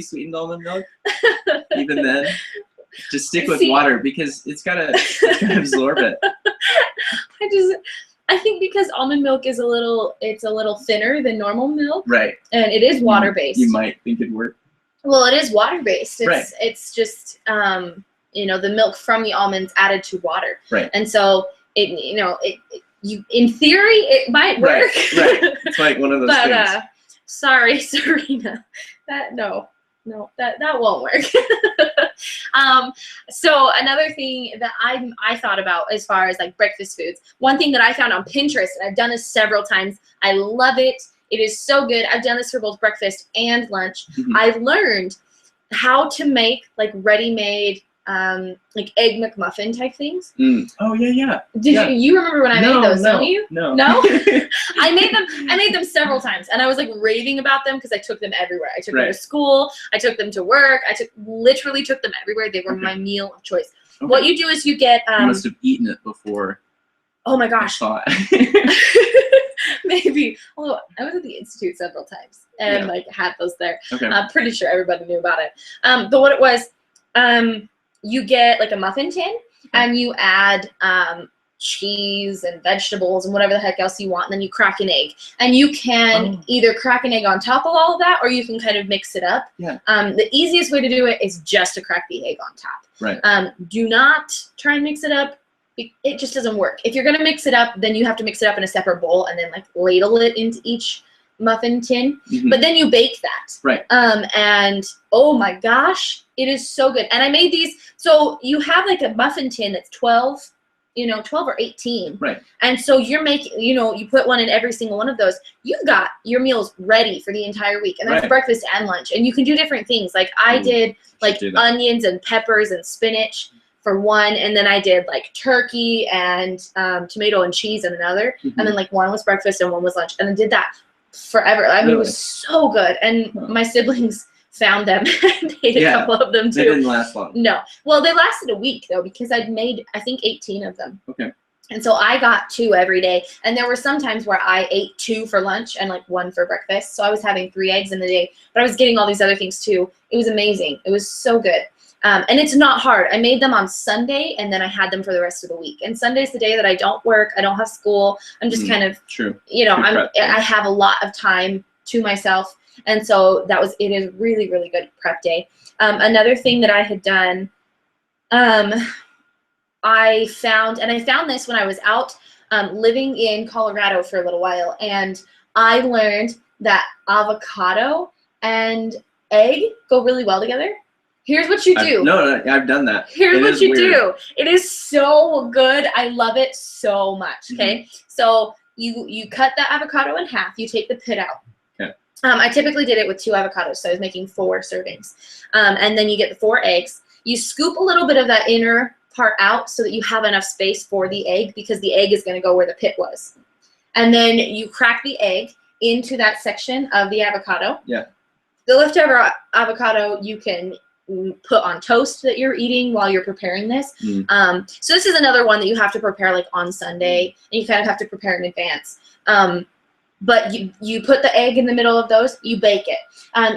sweetened almond milk. Even then, just stick with water because it's gotta absorb it. I think because almond milk is a little thinner than normal milk. Right. And it is water based. You might think it'd work. Well, it is water based. It's just the milk from the almonds added to water. Right. And so in theory it might work. Right. It's like one of those things. Sorry, Serena. That won't work. So another thing that I thought about as far as like breakfast foods, one thing that I found on Pinterest, and I've done this several times. I love it. It is so good. I've done this for both breakfast and lunch. I've learned how to make like ready-made like egg McMuffin type things. Oh yeah. You remember when I made those? Don't you? No. I made them several times, and I was like raving about them because I took them everywhere. I took them to school. I took them to work. Literally took them everywhere. They were my meal of choice. Okay. What you do is you get. You must have eaten it before. Oh my gosh. Maybe. Although I was at the Institute several times and like had those there. Okay. I'm pretty sure everybody knew about it. But what it was, you get like a muffin tin and you add cheese and vegetables and whatever the heck else you want, and then you crack an egg. And you can either crack an egg on top of all of that, or you can kind of mix it up. Yeah. The easiest way to do it is just to crack the egg on top. Right. Do not try and mix it up. It just doesn't work. If you're gonna mix it up, then you have to mix it up in a separate bowl and then like ladle it into each muffin tin. But then you bake that. Right. And oh my gosh, it is so good. And I made these. So you have like a muffin tin that's 12 12 or 18. Right. And so you're making, you put one in every single one of those. You've got your meals ready for the entire week. And that's breakfast and lunch. And you can do different things. Like I did like onions and peppers and spinach for one. And then I did like turkey and tomato and cheese in another. And then like one was breakfast and one was lunch. And I did that forever. I mean, it was so good. And my siblings found them and ate a couple of them too. They didn't last long. No. Well, they lasted a week though, because I'd made, I think, 18 of them. Okay. And so I got 2 every day. And there were some times where I ate 2 for lunch and like 1 for breakfast. So I was having 3 eggs in the day, but I was getting all these other things too. It was amazing. It was so good. And it's not hard. I made them on Sunday and then I had them for the rest of the week. And Sunday's the day that I don't work. I don't have school. I'm just kind of, I have a lot of time to myself. And so it is really, really good prep day. Another thing that I had done, I found this when I was out living in Colorado for a little while. And I learned that avocado and egg go really well together. Here's what you do. I've done that. Here's what you do. It is so good. I love it so much. Okay. So you cut the avocado in half. You take the pit out. Okay. I typically did it with 2 avocados, so I was making 4 servings. And then you get the 4 eggs. You scoop a little bit of that inner part out so that you have enough space for the egg, because the egg is going to go where the pit was. And then you crack the egg into that section of the avocado. Yeah. The leftover avocado you can put on toast that you're eating while you're preparing this. So this is another one that you have to prepare like on Sunday, and you kind of have to prepare in advance. But you put the egg in the middle of those, you bake it.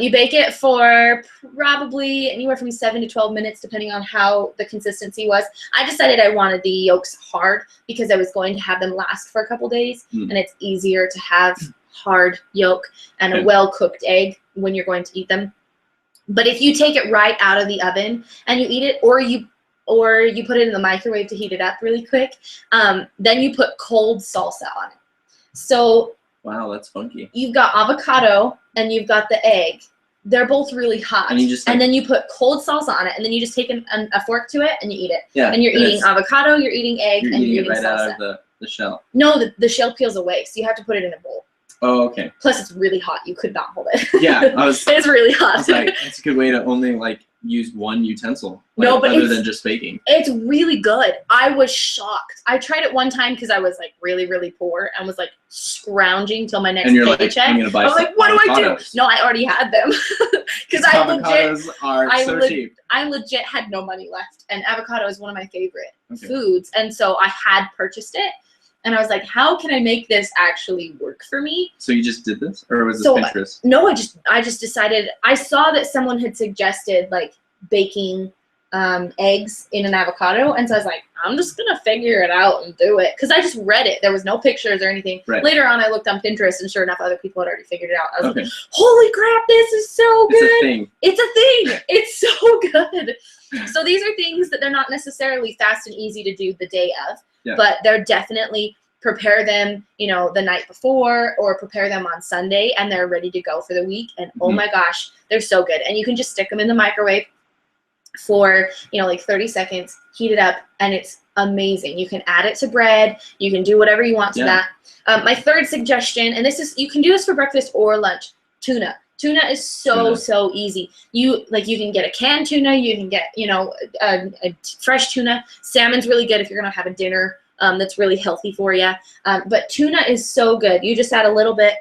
You bake it for probably anywhere from 7 to 12 minutes, depending on how the consistency was. I decided I wanted the yolks hard because I was going to have them last for a couple days, and it's easier to have hard yolk and a well-cooked egg when you're going to eat them. But if you take it right out of the oven and you eat it, or you put it in the microwave to heat it up really quick, then you put cold salsa on it. So wow, that's funky. You've got avocado and you've got the egg. They're both really hot. And then you put cold salsa on it, and then you just take a fork to it and you eat it. Yeah. And you're eating avocado, you're eating egg, and you're eating right salsa. Out of the shell. No, the shell peels away, so you have to put it in a bowl. Oh, okay. Plus, it's really hot. You could not hold it. Yeah, it's really hot. I was like, that's a good way to only use one utensil. No, but other than just baking. It's really good. I was shocked. I tried it one time because I was like really, really poor and was like scrounging till my next paycheck. I was like, what do I do? No, I already had them because avocados are so cheap. I legit had no money left, and avocado is one of my favorite foods, and so I had purchased it. And I was like, how can I make this actually work for me? So you just did this? Or was this Pinterest? No, I just decided. I saw that someone had suggested like baking eggs in an avocado. And so I was like, I'm just going to figure it out and do it. Because I just read it. There was no pictures or anything. Right. Later on, I looked on Pinterest, and sure enough, other people had already figured it out. I was like, holy crap, this is so good. It's a thing. It's a thing. It's so good. So these are things that they're not necessarily fast and easy to do the day of. But they're definitely prepare them, the night before, or prepare them on Sunday, and they're ready to go for the week. And oh my gosh, they're so good. And you can just stick them in the microwave for, like 30 seconds, heat it up, and it's amazing. You can add it to bread. You can do whatever you want to that. My third suggestion, and you can do this for breakfast or lunch, tuna. Tuna is so easy. You can get a canned tuna. You can get, a fresh tuna. Salmon's really good if you're going to have a dinner that's really healthy for you. But tuna is so good. You just add a little bit.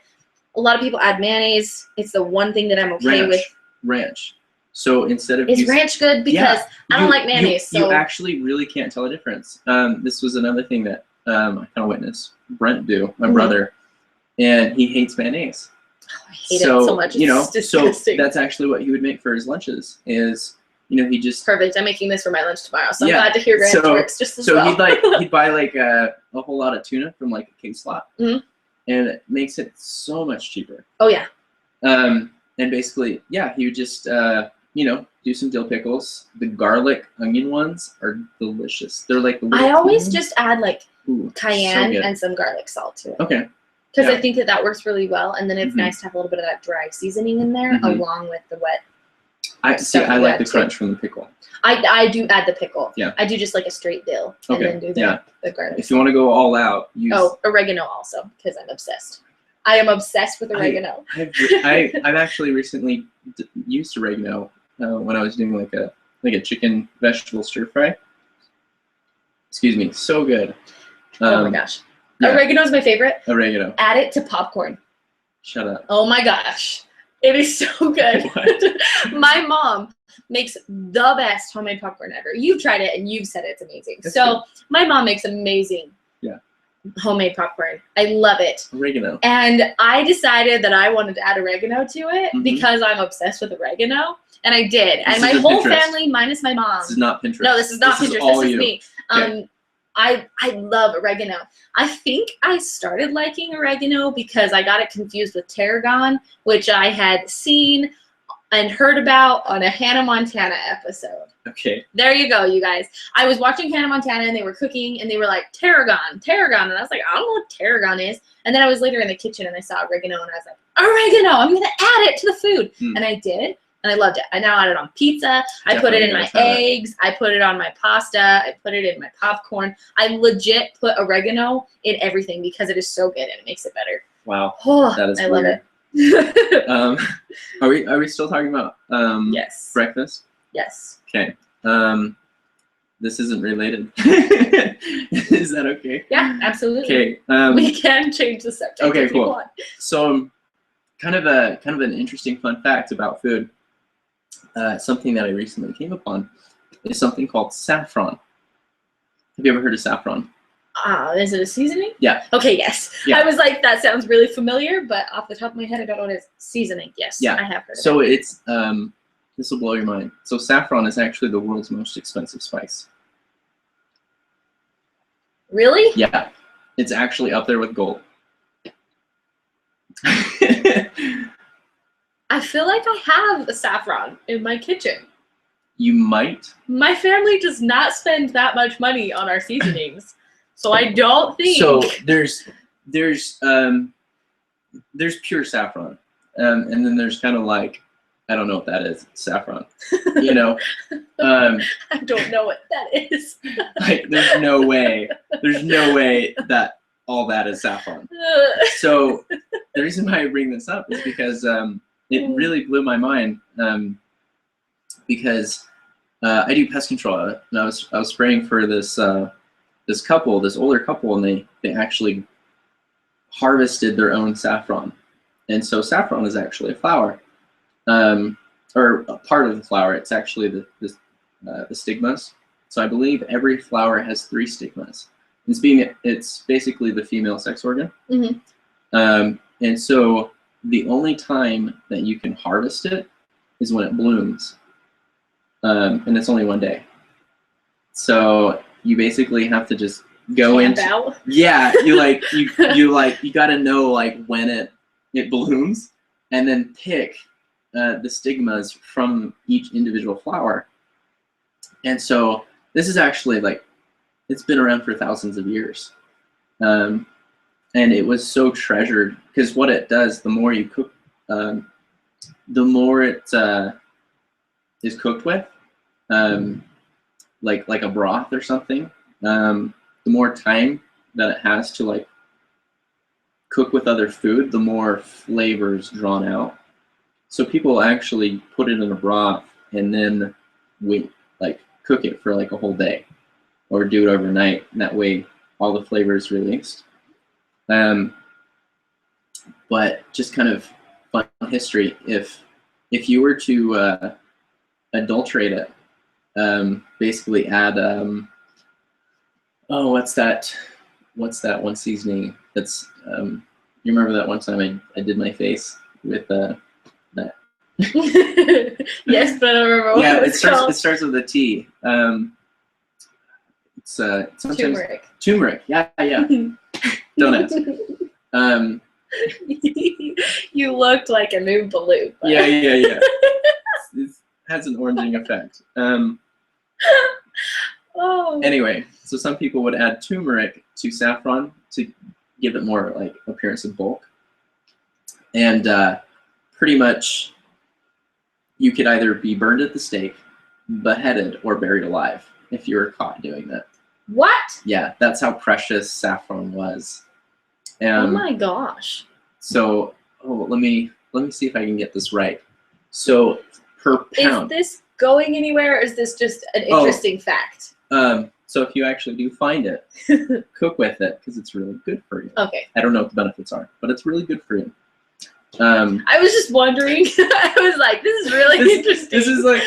A lot of people add mayonnaise. It's the one thing that I'm okay with. Ranch. So instead of ranch good? Because I don't like mayonnaise. You actually really can't tell a difference. This was another thing that I kind of witnessed Brent do, my brother, and he hates mayonnaise. Oh, I hate it so much. It's disgusting. So that's actually what he would make for his lunches is, he just... Perfect. I'm making this for my lunch tomorrow, so I'm glad to hear Grant works just as well. So he'd buy like a whole lot of tuna from like a case lot, and it makes it so much cheaper. Oh, yeah. And basically, he would just, do some dill pickles. The garlic onion ones are delicious. They're like... I always just add like cayenne and some garlic salt to it. Okay. Because I think that works really well, and then it's nice to have a little bit of that dry seasoning in there along with the wet. I like the too. crunch from the pickle. I do add the pickle. Yeah. I do just like a straight dill and then do the garlic. If you want to go all out, use. Oh, oregano also, because I'm obsessed. I am obsessed with oregano. I've actually recently used oregano when I was doing like a chicken vegetable stir fry. Excuse me, so good. Oh my gosh. Yeah. Oregano is my favorite. Oregano. Add it to popcorn. Shut up. Oh my gosh. It is so good. My mom makes the best homemade popcorn ever. You've tried it and you've said it's amazing. That's good. My mom makes amazing homemade popcorn. I love it. Oregano. And I decided that I wanted to add oregano to it because I'm obsessed with oregano. And I did. And my whole family, minus my mom. This is not Pinterest. No, this is not Pinterest. This is me. Okay. I love oregano. I think I started liking oregano because I got it confused with tarragon, which I had seen and heard about on a Hannah Montana episode. Okay. There you go, you guys. I was watching Hannah Montana and they were cooking and they were like, tarragon. And I was like, I don't know what tarragon is. And then I was later in the kitchen and I saw oregano and I was like, oregano, I'm going to add it to the food. And I did. And I loved it. I now add it on pizza. I put it in my eggs. I put it on my pasta. I put it in my popcorn. I legit put oregano in everything because it is so good and it makes it better. Wow. Oh, that is I weird. love it. Are we still talking about yes. breakfast? Yes. Okay. This isn't related. Is that okay? Yeah, absolutely. Okay. We can change the subject. Okay, if cool. You want. So, kind of an interesting fun fact about food. Something that I recently came upon is something called saffron. Have you ever heard of saffron? Is it a seasoning? Yeah. Okay, yes. Yeah. I was like, that sounds really familiar, but off the top of my head, I don't know what it is. Seasoning, yes. Yeah. I have heard of it. So it's, this will blow your mind. So saffron is actually the world's most expensive spice. Really? Yeah. It's actually up there with gold. I feel like I have a saffron in my kitchen. You might. My family does not spend that much money on our seasonings, so I don't think. So there's pure saffron, and then there's kind of like, I don't know what that is, saffron. You know. I don't know what that is. Like there's no way that all that is saffron. So the reason why I bring this up is because it really blew my mind because I do pest control, and I was spraying for this this older couple, and they actually harvested their own saffron, and so saffron is actually a flower, or a part of the flower. It's actually the stigmas. So I believe every flower has 3 stigmas. It's basically the female sex organ, and so the only time that you can harvest it is when it blooms, and it's only one day. So you basically have to just go into you got to know like when it blooms, and then pick the stigmas from each individual flower. And so this is actually like, it's been around for thousands of years. And it was so treasured because what it does, the more you cook, the more it is cooked with, like a broth or something. The more time that it has to like cook with other food, the more flavors drawn out. So people actually put it in a broth and then cook it for like a whole day, or do it overnight. And that way, all the flavor is released. But just kind of fun history. If you were to adulterate it, basically add what's that one seasoning that's you remember that one time I did my face with that. Yes, but I don't remember what it starts with a T. It's sometimes turmeric. Yeah. Don't ask. You looked like a new balloon. Yeah. It has an oranging effect. Anyway, so some people would add turmeric to saffron to give it more like appearance of bulk, and pretty much you could either be burned at the stake, beheaded, or buried alive if you were caught doing that. What? Yeah, that's how precious saffron was. Oh my gosh. So, let me see if I can get this right. So per pound. Is this going anywhere, or is this just an interesting fact? So if you actually do find it, cook with it because it's really good for you. Okay. I don't know what the benefits are, but it's really good for you. I was just wondering. I was like, this is really interesting. This is like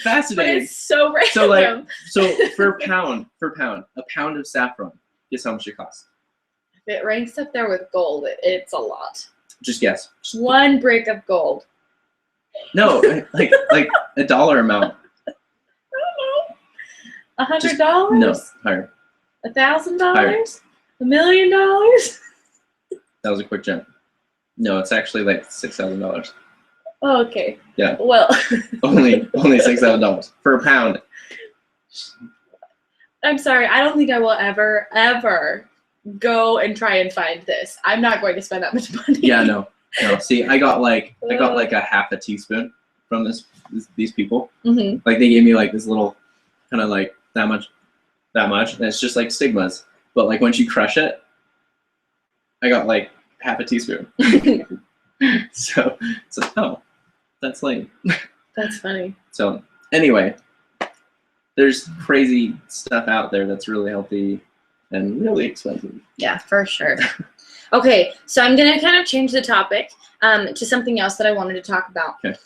fascinating. But it's so random. So for a pound, a pound of saffron, guess how much it costs? If it ranks up there with gold, it's a lot. Just guess. One brick of gold. No, like a dollar amount. I don't know. $100? No, higher. $1,000? Higher. $1 million? That was a quick jump. No, it's actually like $6,000. Oh, okay. Yeah. Well. only $6,000 for a pound. I'm sorry. I don't think I will ever go and try and find this. I'm not going to spend that much money. Yeah, no. See, I got like a half a teaspoon from these people. Mm-hmm. Like they gave me like this little kind of like that much, and it's just like stigmas. But like once you crush it, I got like half a teaspoon. so it's like, oh, that's lame. That's funny. So anyway, there's crazy stuff out there that's really healthy and really expensive. Yeah, for sure. Okay, so I'm going to kind of change the topic to something else that I wanted to talk about. Okay.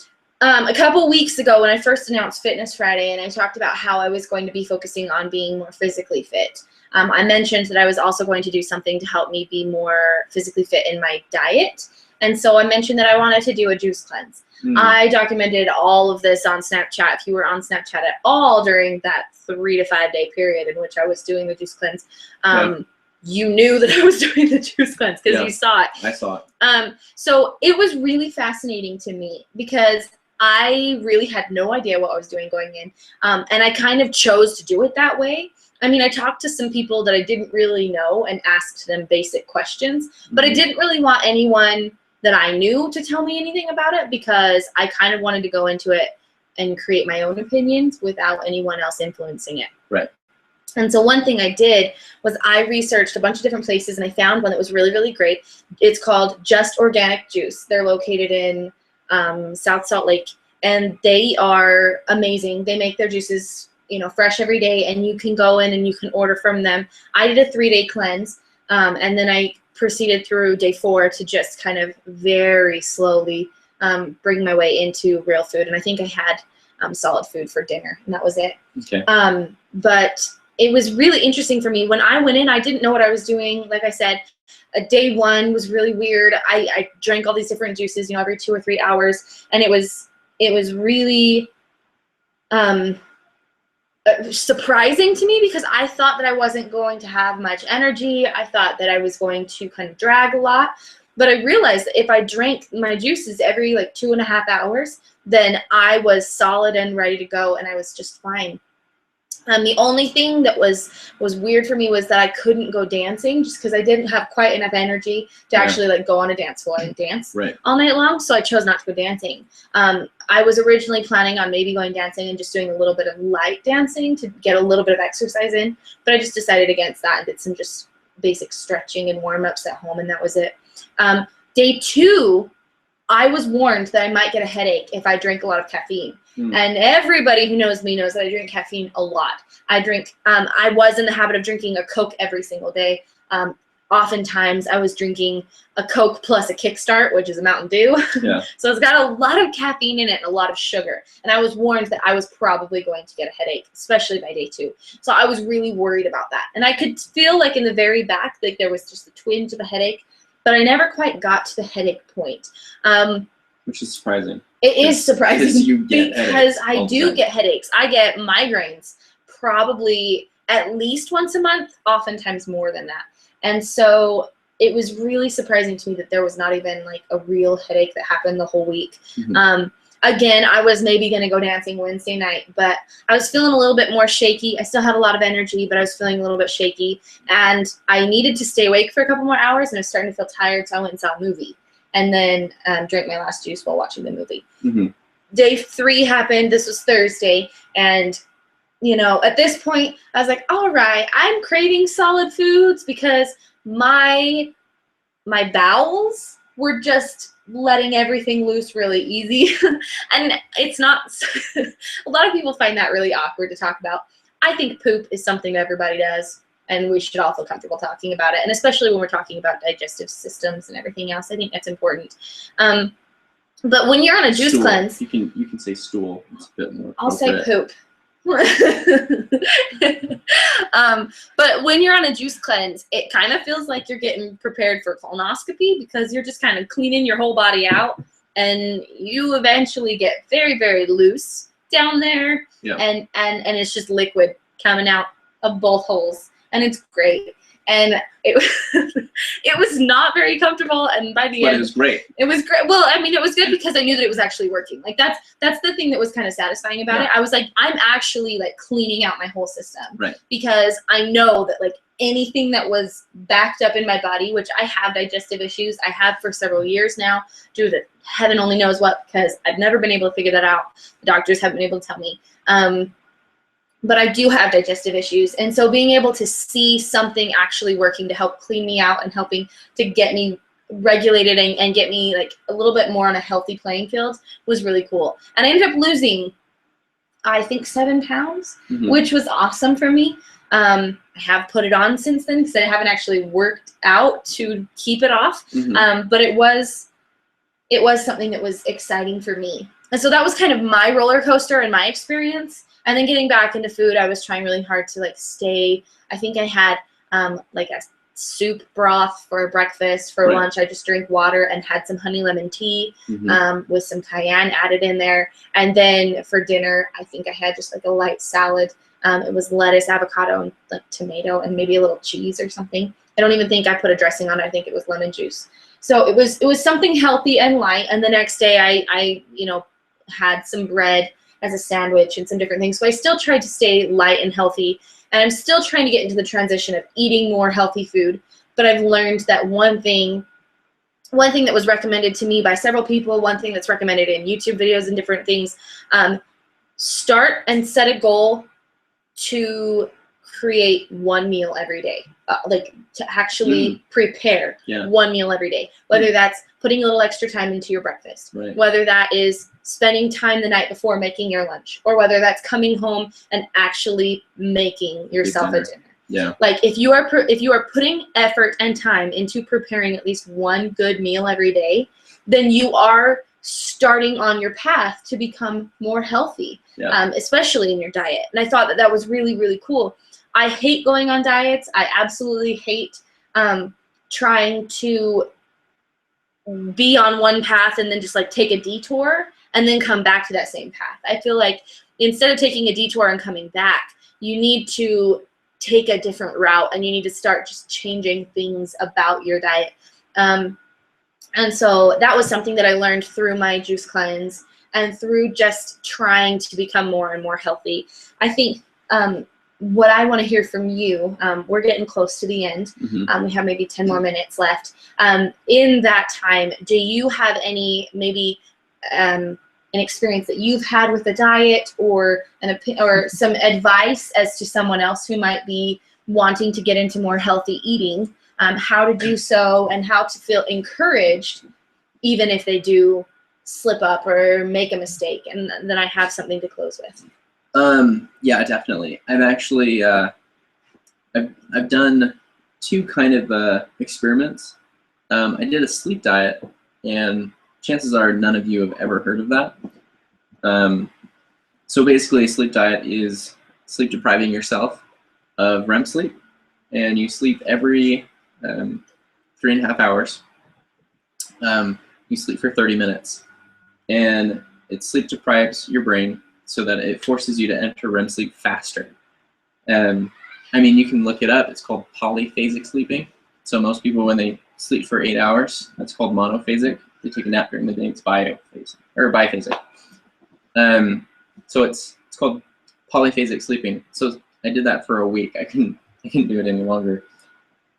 A couple weeks ago when I first announced Fitness Friday and I talked about how I was going to be focusing on being more physically fit, I mentioned that I was also going to do something to help me be more physically fit in my diet. And so I mentioned that I wanted to do a juice cleanse. I documented all of this on Snapchat. If you were on Snapchat at all during that 3 to 5 day period in which I was doing the juice cleanse, you knew that I was doing the juice cleanse because you saw it. I saw it. So it was really fascinating to me because I really had no idea what I was doing going in. And I kind of chose to do it that way. I mean, I talked to some people that I didn't really know and asked them basic questions, but I didn't really want anyone that I knew to tell me anything about it because I kind of wanted to go into it and create my own opinions without anyone else influencing it. Right. And so one thing I did was I researched a bunch of different places and I found one that was really, really great. It's called Just Organic Juice. They're located in South Salt Lake and they are amazing. They make their juices, fresh every day and you can go in and you can order from them. I did a 3-day cleanse and then I proceeded through day 4 to just kind of very slowly bring my way into real food. And I think I had solid food for dinner and that was it. Okay. But it was really interesting for me. When I went in, I didn't know what I was doing. Like I said, day 1 was really weird. I drank all these different juices, every 2 or 3 hours. And it was really surprising to me because I thought that I wasn't going to have much energy. I thought that I was going to kind of drag a lot. But I realized that if I drank my juices every 2.5 hours, then I was solid and ready to go and I was just fine. The only thing that was weird for me was that I couldn't go dancing just because I didn't have quite enough energy to actually go on a dance floor and dance all night long. So I chose not to go dancing. I was originally planning on maybe going dancing and just doing a little bit of light dancing to get a little bit of exercise in. But I just decided against that and did some just basic stretching and warm-ups at home, and that was it. Day 2, I was warned that I might get a headache if I drank a lot of caffeine. And everybody who knows me knows that I drink caffeine a lot. I was in the habit of drinking a Coke every single day. Oftentimes I was drinking a Coke plus a Kickstart, which is a Mountain Dew. Yeah. So it's got a lot of caffeine in it and a lot of sugar. And I was warned that I was probably going to get a headache, especially by day 2. So I was really worried about that. And I could feel in the very back, there was just a twinge of a headache, but I never quite got to the headache point. Which is surprising. It is surprising because I do get headaches. I get migraines probably at least once a month, oftentimes more than that. And so it was really surprising to me that there was not even a real headache that happened the whole week. Again, I was maybe going to go dancing Wednesday night, but I was feeling a little bit more shaky. I still had a lot of energy, but I was feeling a little bit shaky. And I needed to stay awake for a couple more hours, and I was starting to feel tired, so I went and saw a movie. And then drank my last juice while watching the movie. day 3 happened. This was Thursday. And, you know, at this point, I was like, all right, I'm craving solid foods because my bowels were just letting everything loose really easy. And it's not, a lot of people find that really awkward to talk about. I think poop is something that everybody does, and we should all feel comfortable talking about it. And especially when we're talking about digestive systems and everything else, I think that's important. But when you're on a juice Stool. cleanse, You can say stool. It's a bit more I'll say appropriate. poop. But when you're on a juice cleanse, it kind of feels like you're getting prepared for colonoscopy, because you're just kind of cleaning your whole body out, and you eventually get very, very loose down there. Yeah. And it's just liquid coming out of both holes, and it's great. And it was not very comfortable, and by the end, it was great. It was great. Well, I mean, it was good because I knew that it was actually working. Like that's the thing that was kind of satisfying about it. I was like, I'm actually like cleaning out my whole system, right? Because I know that like anything that was backed up in my body, which I have digestive issues, I have for several years now, due to heaven only knows what, because I've never been able to figure that out. The doctors haven't been able to tell me. But I do have digestive issues. And so being able to see something actually working to help clean me out and helping to get me regulated and get me like a little bit more on a healthy playing field was really cool. And I ended up losing, I think, 7 pounds, which was awesome for me. I have put it on since then because I haven't actually worked out to keep it off. But it was something that was exciting for me. And so that was kind of my roller coaster and my experience. And then getting back into food, I was trying really hard to like stay. I think I had like a soup broth for breakfast. For lunch, I just drank water and had some honey lemon tea with some cayenne added in there. And then for dinner, I think I had just like a light salad. It was lettuce, avocado, and like tomato, and maybe a little cheese or something. I don't even think I put a dressing on it. I think it was lemon juice. So it was something healthy and light. And the next day, I had some bread as a sandwich and some different things. So I still tried to stay light and healthy, and I'm still trying to get into the transition of eating more healthy food. But I've learned that one thing that was recommended to me by several people, one thing that's recommended in YouTube videos and different things, start and set a goal to create one meal every day, like to actually prepare one meal every day, whether that's putting a little extra time into your breakfast, whether that is spending time the night before making your lunch, or whether that's coming home and actually making yourself a dinner. Yeah. Like if you are putting effort and time into preparing at least one good meal every day, then you are starting on your path to become more healthy, especially in your diet. And I thought that was really, really cool. I hate going on diets. I absolutely hate trying to be on one path and then just like take a detour and then come back to that same path. I feel like instead of taking a detour and coming back, you need to take a different route, and you need to start just changing things about your diet. And so that was something that I learned through my juice cleanse and through just trying to become more and more healthy. I think what I want to hear from you, we're getting close to the end. We have maybe 10 more minutes left. In that time, do you have any maybe an experience that you've had with a diet, or some advice as to someone else who might be wanting to get into more healthy eating, how to do so and how to feel encouraged even if they do slip up or make a mistake? And then I have something to close with. Yeah, definitely. I've actually, I've done 2 kind of experiments. I did a sleep diet, and chances are none of you have ever heard of that. So basically a sleep diet is sleep depriving yourself of REM sleep, and you sleep every 3.5 hours. You sleep for 30 minutes, and it sleep deprives your brain so that it forces you to enter REM sleep faster. I mean, you can look it up. It's called polyphasic sleeping. So most people, when they sleep for 8 hours, that's called monophasic. They take a nap during the day, it's biphasic, or biphasic. So it's called polyphasic sleeping. So I did that for a week. I couldn't do it any longer.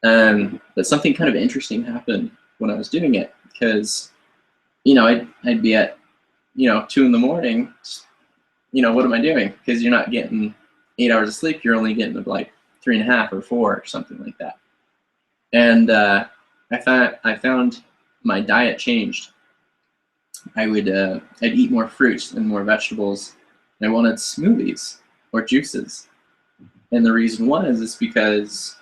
But something kind of interesting happened when I was doing it, because, you know, I'd be at 2 in the morning, what am I doing? Because you're not getting 8 hours of sleep. You're only getting like 3.5 or 4 or something like that. And I found my diet changed. I'd eat more fruits and more vegetables. And I wanted smoothies or juices. And the reason is because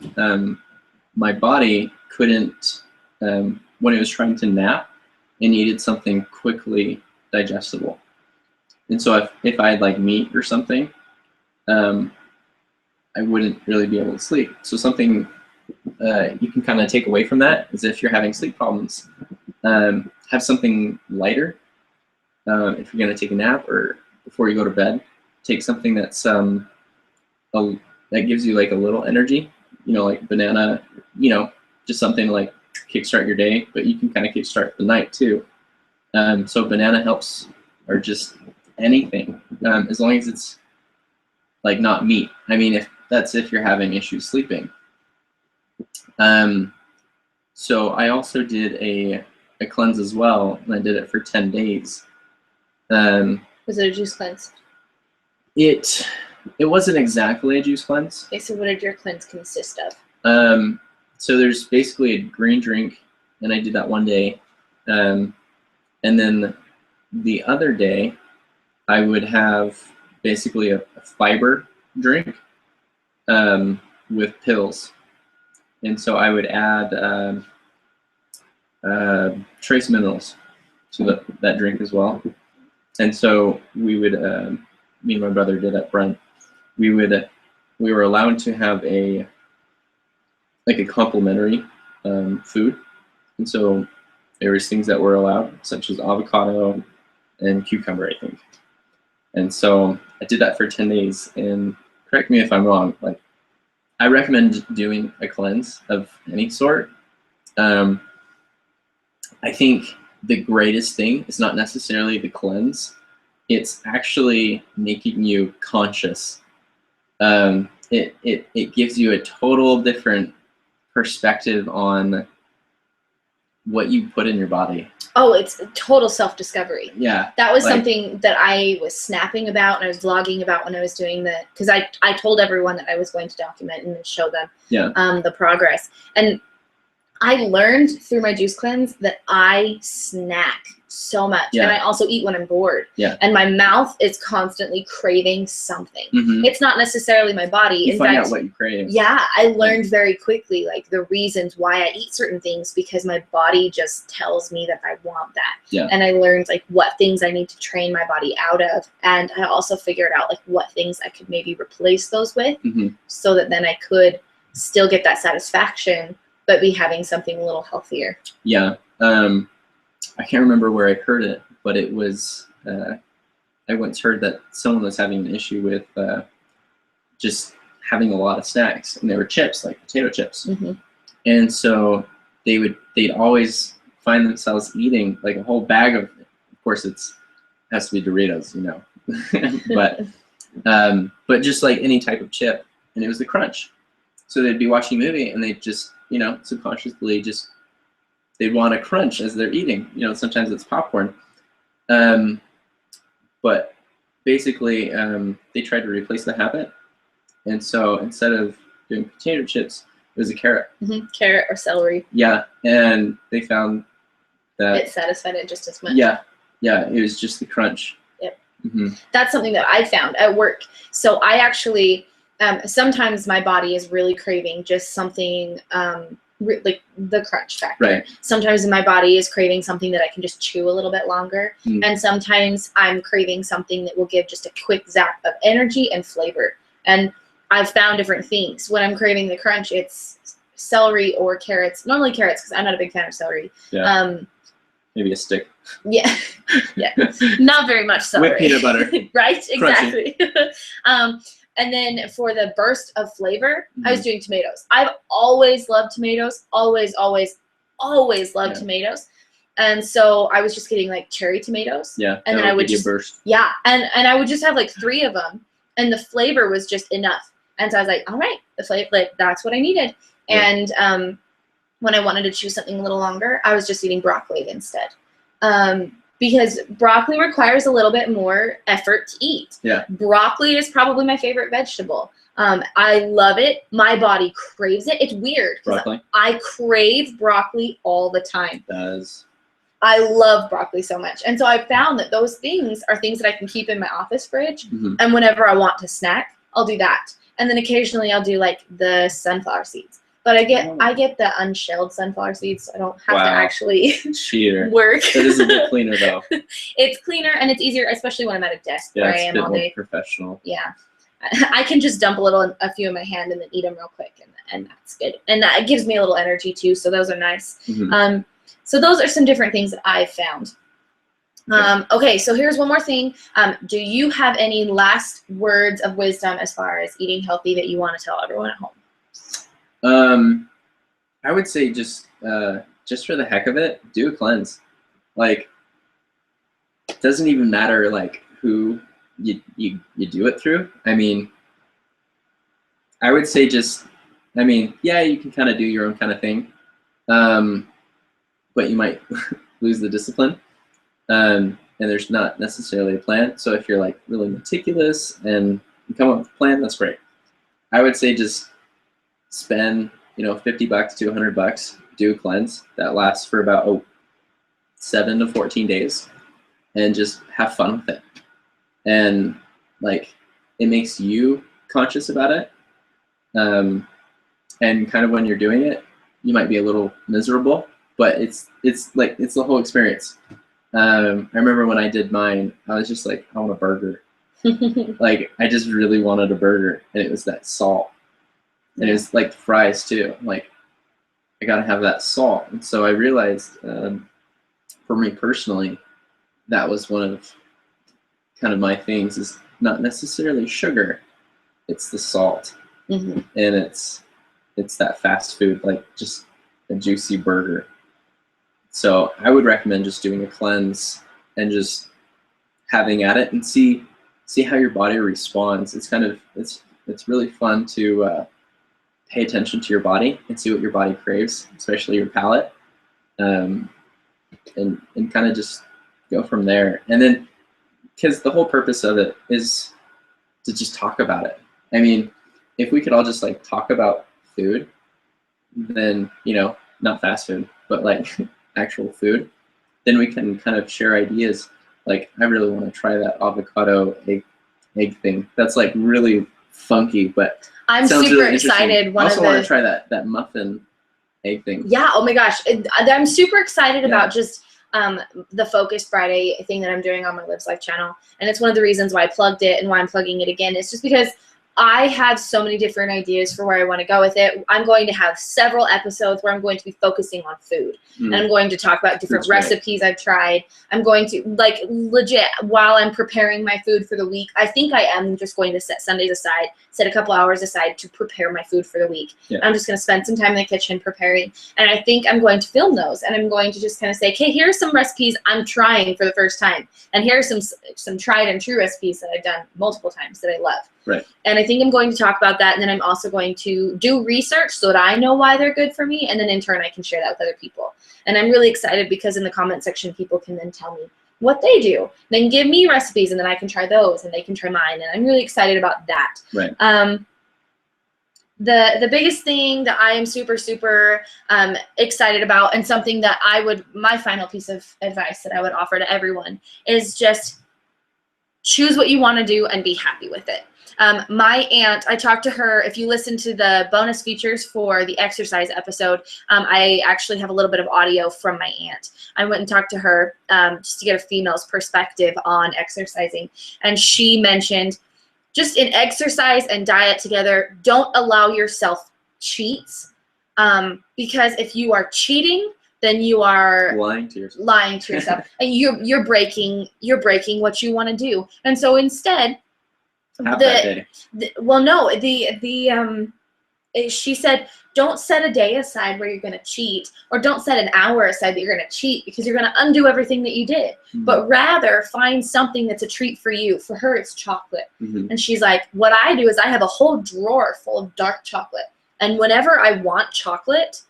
my body couldn't, when it was trying to nap, it needed something quickly digestible. And so if I had like meat or something, I wouldn't really be able to sleep. So something you can kind of take away from that is if you're having sleep problems, have something lighter. If you're going to take a nap or before you go to bed, take something that's that gives you like a little energy, like banana, just something to like kickstart your day, but you can kind of kickstart the night too. So banana helps, or just anything, as long as it's like not meat. I mean, if you're having issues sleeping. So I also did a cleanse as well, and I did it for 10 days. Was it a juice cleanse? It wasn't exactly a juice cleanse. Okay, so what did your cleanse consist of? So there's basically a green drink, and I did that one day. And then the other day, I would have basically a fiber drink with pills. And so I would add trace minerals to that drink as well. And so we would, me and my brother did at Brent, we were allowed to have a complimentary food. And so there was things that were allowed, such as avocado and cucumber, I think. And so I did that for 10 days, and correct me if I'm wrong, like I recommend doing a cleanse of any sort. I think the greatest thing is not necessarily the cleanse. It's actually making you conscious. It gives you a total different perspective on what you put in your body. Oh, it's a total self-discovery. Yeah. That was something that I was snapping about and I was vlogging about when I was doing because I told everyone that I was going to document and show them the progress. And I learned through my juice cleanse that I snack so much. And I also eat when I'm bored. Yeah. And my mouth is constantly craving something. Mm-hmm. It's not necessarily my body. You find out what you crave. Yeah, I learned very quickly like the reasons why I eat certain things, because my body just tells me that I want that. Yeah. And I learned like what things I need to train my body out of. And I also figured out like what things I could maybe replace those with, so that then I could still get that satisfaction, but be having something a little healthier. Yeah. I can't remember where I heard it, but it was, I once heard that someone was having an issue with just having a lot of snacks, and they were chips, like potato chips. Mm-hmm. And so they'd always find themselves eating like a whole bag of course it has to be Doritos, but just like any type of chip, and it was the crunch. So they'd be watching a movie and they'd just, subconsciously just, they'd want to crunch as they're eating. Sometimes it's popcorn. But basically, they tried to replace the habit. And so instead of doing potato chips, it was a carrot. Mm-hmm. Carrot or celery. Yeah, and they found that it satisfied it just as much. Yeah, it was just the crunch. Yep. Mm-hmm. That's something that I found at work. So I actually, sometimes my body is really craving just something like the crunch factor. Right. Sometimes my body is craving something that I can just chew a little bit longer. And sometimes I'm craving something that will give just a quick zap of energy and flavor. And I've found different things. When I'm craving the crunch, it's celery or carrots. Normally carrots, because I'm not a big fan of celery. Yeah. Maybe a stick. Yeah. Yeah. Not very much celery. With peanut butter. Right? Exactly. And then for the burst of flavor, I was doing tomatoes. I've always loved tomatoes. Always loved tomatoes. And so I was just getting like cherry tomatoes. Yeah. And then I would just burst. Yeah. And I would just have like 3 of them, and the flavor was just enough. And so I was like, all right, the flavor, like that's what I needed. Yeah. And when I wanted to chew something a little longer, I was just eating broccoli instead. because broccoli requires a little bit more effort to eat. Yeah. Broccoli is probably my favorite vegetable. I love it. My body craves it. It's weird because I crave broccoli all the time. It does. I love broccoli so much. And so I found that those things are things that I can keep in my office fridge. Mm-hmm. And whenever I want to snack, I'll do that. And then occasionally I'll do like the sunflower seeds. But I get the unshelled sunflower seeds, so I don't have to actually work. It is a bit cleaner though. It's cleaner and it's easier, especially when I'm at a desk where I am all day. Professional. Yeah. I can just dump a few in my hand and then eat them real quick, and that's good. And that gives me a little energy too, so those are nice. Mm-hmm. So those are some different things that I've found. Okay, so here's one more thing. Do you have any last words of wisdom as far as eating healthy that you want to tell everyone at home? I would say just for the heck of it, do a cleanse. Like, it doesn't even matter like who you do it through. I mean, I would say yeah, you can kind of do your own kind of thing, but you might lose the discipline, and there's not necessarily a plan. So if you're like really meticulous and you come up with a plan, that's great. I would say just spend $50 to $100, do a cleanse that lasts for about 7 to 14 days, and just have fun with it. And like, it makes you conscious about it. And kind of when you're doing it, you might be a little miserable, but it's the whole experience. I remember when I did mine, I was just like, I want a burger. Like, I just really wanted a burger, and it was that salt. And it was like fries too. Like, I gotta have that salt. And so I realized, for me personally, that was one of kind of my things, is not necessarily sugar, it's the salt. Mm-hmm. And it's that fast food, like just a juicy burger. So I would recommend just doing a cleanse and just having at it and see how your body responds. It's really fun to pay attention to your body and see what your body craves, especially your palate, and kind of just go from there. And then, because the whole purpose of it is to just talk about it. I mean, if we could all just like talk about food, then, not fast food, but like actual food, then we can kind of share ideas. Like, I really want to try that avocado egg thing. That's like really funky, but I'm super excited. I also want to try that muffin egg thing. Yeah. Oh my gosh. I'm super excited about just the Focus Friday thing that I'm doing on my Lives Life channel. And it's one of the reasons why I plugged it and why I'm plugging it again. It's just because I have so many different ideas for where I want to go with it. I'm going to have several episodes where I'm going to be focusing on food. And I'm going to talk about different recipes I've tried. I'm going to, like, legit, while I'm preparing my food for the week, I think I am just going to set Sundays aside, set a couple hours aside to prepare my food for the week. Yeah. I'm just going to spend some time in the kitchen preparing. And I think I'm going to film those. And I'm going to just kind of say, okay, here's some recipes I'm trying for the first time. And here are some tried and true recipes that I've done multiple times that I love. Right. And I think I'm going to talk about that. And then I'm also going to do research so that I know why they're good for me. And then in turn, I can share that with other people. And I'm really excited because in the comment section, people can then tell me what they do. They can give me recipes and then I can try those and they can try mine. And I'm really excited about that. Right. The biggest thing that I am super, super excited about, and something that my final piece of advice that I would offer to everyone, is just choose what you want to do and be happy with it. My aunt, I talked to her. If you listen to the bonus features for the exercise episode, I actually have a little bit of audio from my aunt. I went and talked to her just to get a female's perspective on exercising. And she mentioned, just in exercise and diet together, don't allow yourself cheats, because if you are cheating, then you are lying to yourself. And you're breaking what you want to do. And so instead, she said, don't set a day aside where you're going to cheat, or don't set an hour aside that you're going to cheat, because you're going to undo everything that you did. Mm-hmm. But rather find something that's a treat for you. For her, it's chocolate. Mm-hmm. And she's like, what I do is I have a whole drawer full of dark chocolate. And whenever I want chocolate,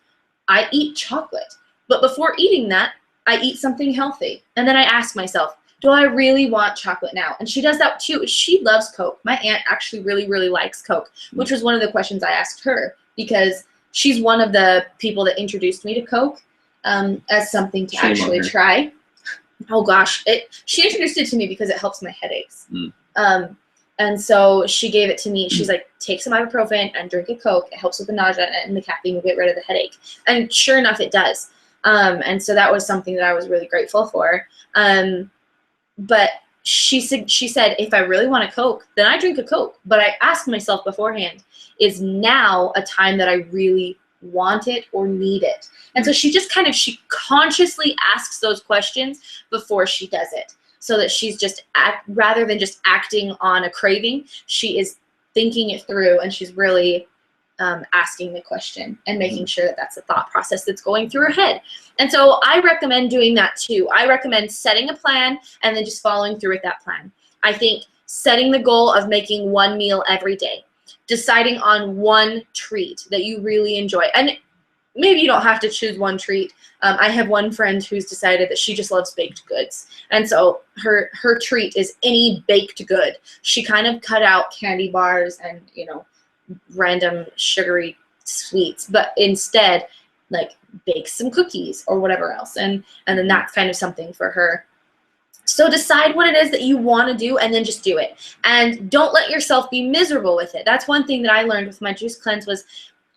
I eat chocolate. But before eating that, I eat something healthy. And then I ask myself, do I really want chocolate now? And she does that too. She loves Coke. My aunt actually really, really likes Coke, which was one of the questions I asked her, because she's one of the people that introduced me to Coke as something to actually try. Oh gosh, she introduced it to me because it helps my headaches. And so she gave it to me. She's like, take some ibuprofen and drink a Coke. It helps with the nausea and the caffeine will get rid of the headache. And sure enough, it does. And so that was something that I was really grateful for. But she said, if I really want a Coke, then I drink a Coke. But I asked myself beforehand, is now a time that I really want it or need it? And so she consciously asks those questions before she does it, so that she's just rather than just acting on a craving, she is thinking it through, and she's really asking the question and making sure that that's the thought process that's going through her head. And so I recommend doing that too. I recommend setting a plan and then just following through with that plan. I think setting the goal of making one meal every day, deciding on one treat that you really enjoy. And maybe you don't have to choose one treat. I have one friend who's decided that she just loves baked goods. And so her treat is any baked good. She kind of cut out candy bars and, random sugary sweets, but instead like bake some cookies or whatever else. And then that's kind of something for her. So decide what it is that you want to do and then just do it. And don't let yourself be miserable with it. That's one thing that I learned with my juice cleanse was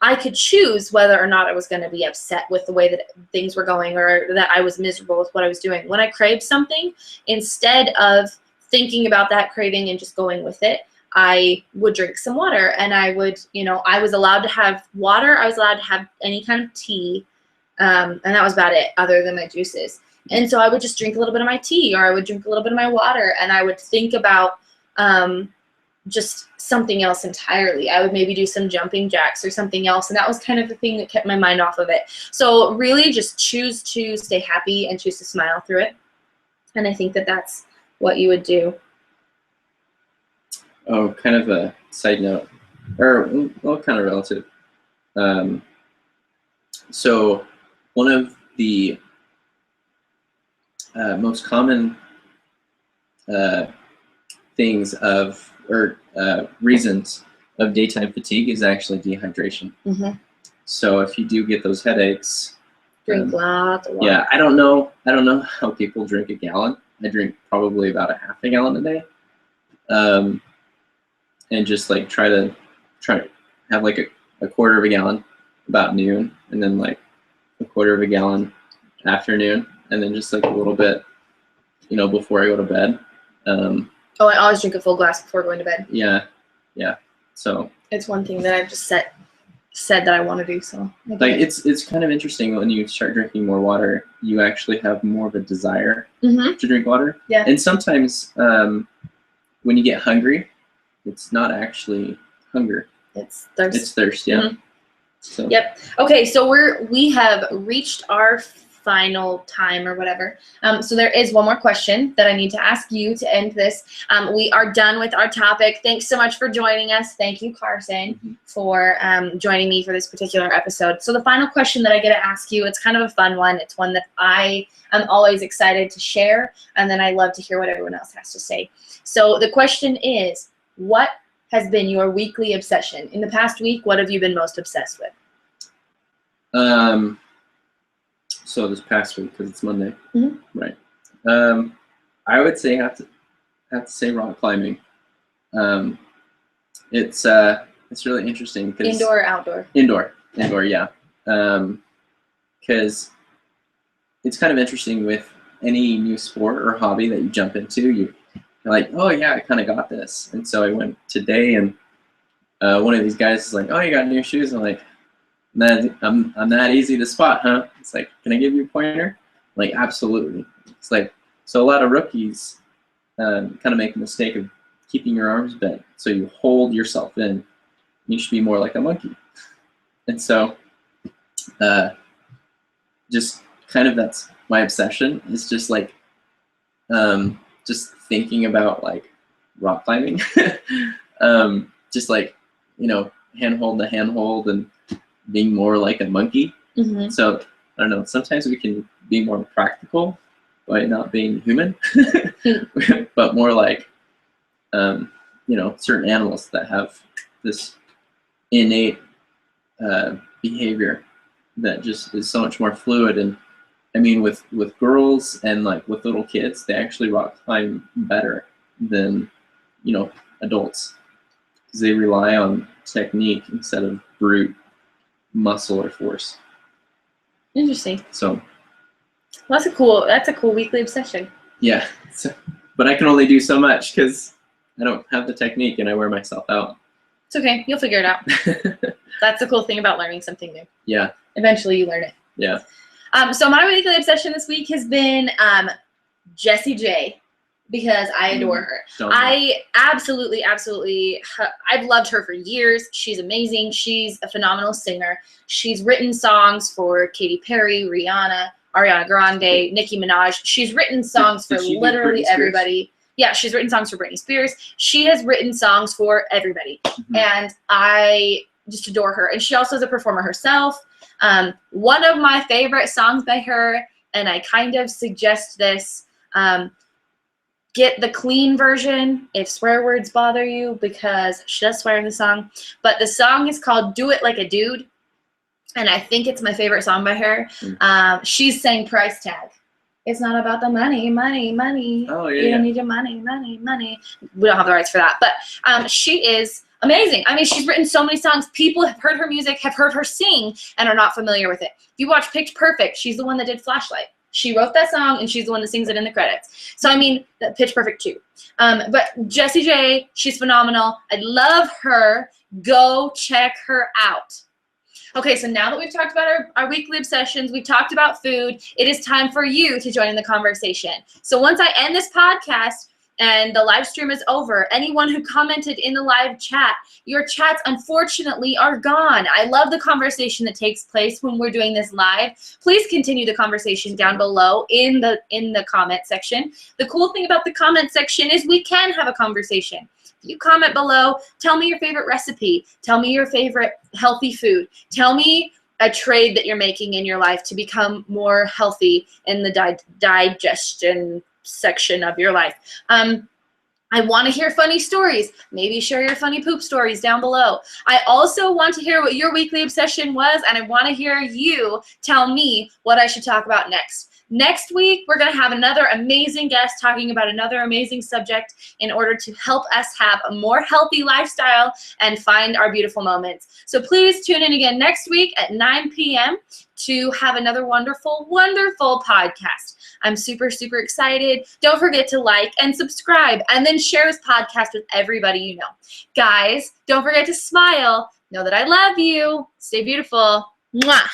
I could choose whether or not I was going to be upset with the way that things were going or that I was miserable with what I was doing. When I craved something, instead of thinking about that craving and just going with it, I would drink some water, and I would, I was allowed to have water. I was allowed to have any kind of tea, and that was about it other than my juices. And so I would just drink a little bit of my tea, or I would drink a little bit of my water, and I would think about just something else entirely. I would maybe do some jumping jacks or something else, and that was kind of the thing that kept my mind off of it. So really just choose to stay happy and choose to smile through it. And I think that that's what you would do. Oh, kind of a side note, or well, kind of relative. So one of the most common things reasons of daytime fatigue is actually dehydration. So if you do get those headaches, drink lots of water. Yeah, I don't know how people drink a gallon. I drink probably about a half a gallon a day. And just like try to have like a quarter of a gallon about noon, and then like a quarter of a gallon afternoon, and then just like a little bit, before I go to bed. I always drink a full glass before going to bed. Yeah. So it's one thing that I've just said that I want to do. So like it's kind of interesting when you start drinking more water, you actually have more of a desire to drink water. Yeah. And sometimes when you get hungry, it's not actually hunger. It's thirst. It's thirst, yeah. So. Yep. Okay, so we have reached our final time or whatever. So there is one more question that I need to ask you to end this. We are done with our topic. Thanks so much for joining us. Thank you, Carson, for joining me for this particular episode. So the final question that I get to ask you, it's kind of a fun one. It's one that I am always excited to share, and then I love to hear what everyone else has to say. So the question is, what has been your weekly obsession? In the past week, what have you been most obsessed with? So this past week, because it's Monday, right? I would say have to say rock climbing. It's really interesting. Indoor or outdoor? Indoor, yeah. Because it's kind of interesting with any new sport or hobby that you jump into. You're like, oh yeah, I kind of got this. And so I went today, and one of these guys is like, oh, you got new shoes? I'm like, I'm that easy to spot, huh? It's like, can I give you a pointer? Like, absolutely. It's like, so a lot of rookies kind of make the mistake of keeping your arms bent, so you hold yourself in. You should be more like a monkey. And so just kind of that's my obsession, is just like just thinking about like rock climbing. Just like, handhold to handhold and being more like a monkey. So I don't know, sometimes we can be more practical by not being human, but more like, certain animals that have this innate behavior that just is so much more fluid. And I mean, with girls and like with little kids, they actually rock climb better than adults, because they rely on technique instead of brute muscle or force. Interesting. So Well, that's a cool weekly obsession. yeah, but I can only do so much because I don't have the technique and I wear myself out. It's okay. You'll figure it out. That's the cool thing about learning something new. Yeah. Eventually you learn it. Yeah. So my weekly obsession this week has been Jessie J, because I adore her. I absolutely, I've loved her for years. She's amazing. She's a phenomenal singer. She's written songs for Katy Perry, Rihanna, Ariana Grande, Nicki Minaj. She's written songs for literally everybody. Yeah, she's written songs for Britney Spears. She has written songs for everybody. Mm-hmm. And I just adore her. And she also is a performer herself. One of my favorite songs by her, and I kind of suggest this, get the clean version if swear words bother you, because she does swear in the song. But the song is called Do It Like a Dude, and I think it's my favorite song by her. She's saying price tag. It's not about the money. Oh, yeah, you don't need your money. We don't have the rights for that. But she is amazing. I mean, she's written so many songs. People have heard her music, have heard her sing, and are not familiar with it. If you watch Pitch Perfect, she's the one that did Flashlight. She wrote that song, and she's the one that sings it in the credits. So, I mean, Pitch Perfect too. But Jessie J, she's phenomenal. I love her. Go check her out. Okay, so now that we've talked about our weekly obsessions, we've talked about food, it is time for you to join in the conversation. So once I end this podcast and the live stream is over, anyone who commented in the live chat, your chats unfortunately are gone. I love the conversation that takes place when we're doing this live. Please continue the conversation down below in the comment section. The cool thing about the comment section is we can have a conversation. You comment below, tell me your favorite recipe, tell me your favorite healthy food, tell me a trade that you're making in your life to become more healthy in the digestion section of your life. I want to hear funny stories. Maybe share your funny poop stories down below. I also want to hear what your weekly obsession was, and I want to hear you tell me what I should talk about next. Next week, we're going to have another amazing guest talking about another amazing subject in order to help us have a more healthy lifestyle and find our beautiful moments. So please tune in again next week at 9 p.m. to have another wonderful, wonderful podcast. I'm super, super excited. Don't forget to like and subscribe, and then share this podcast with everybody you know. Guys, don't forget to smile. Know that I love you. Stay beautiful. Mwah.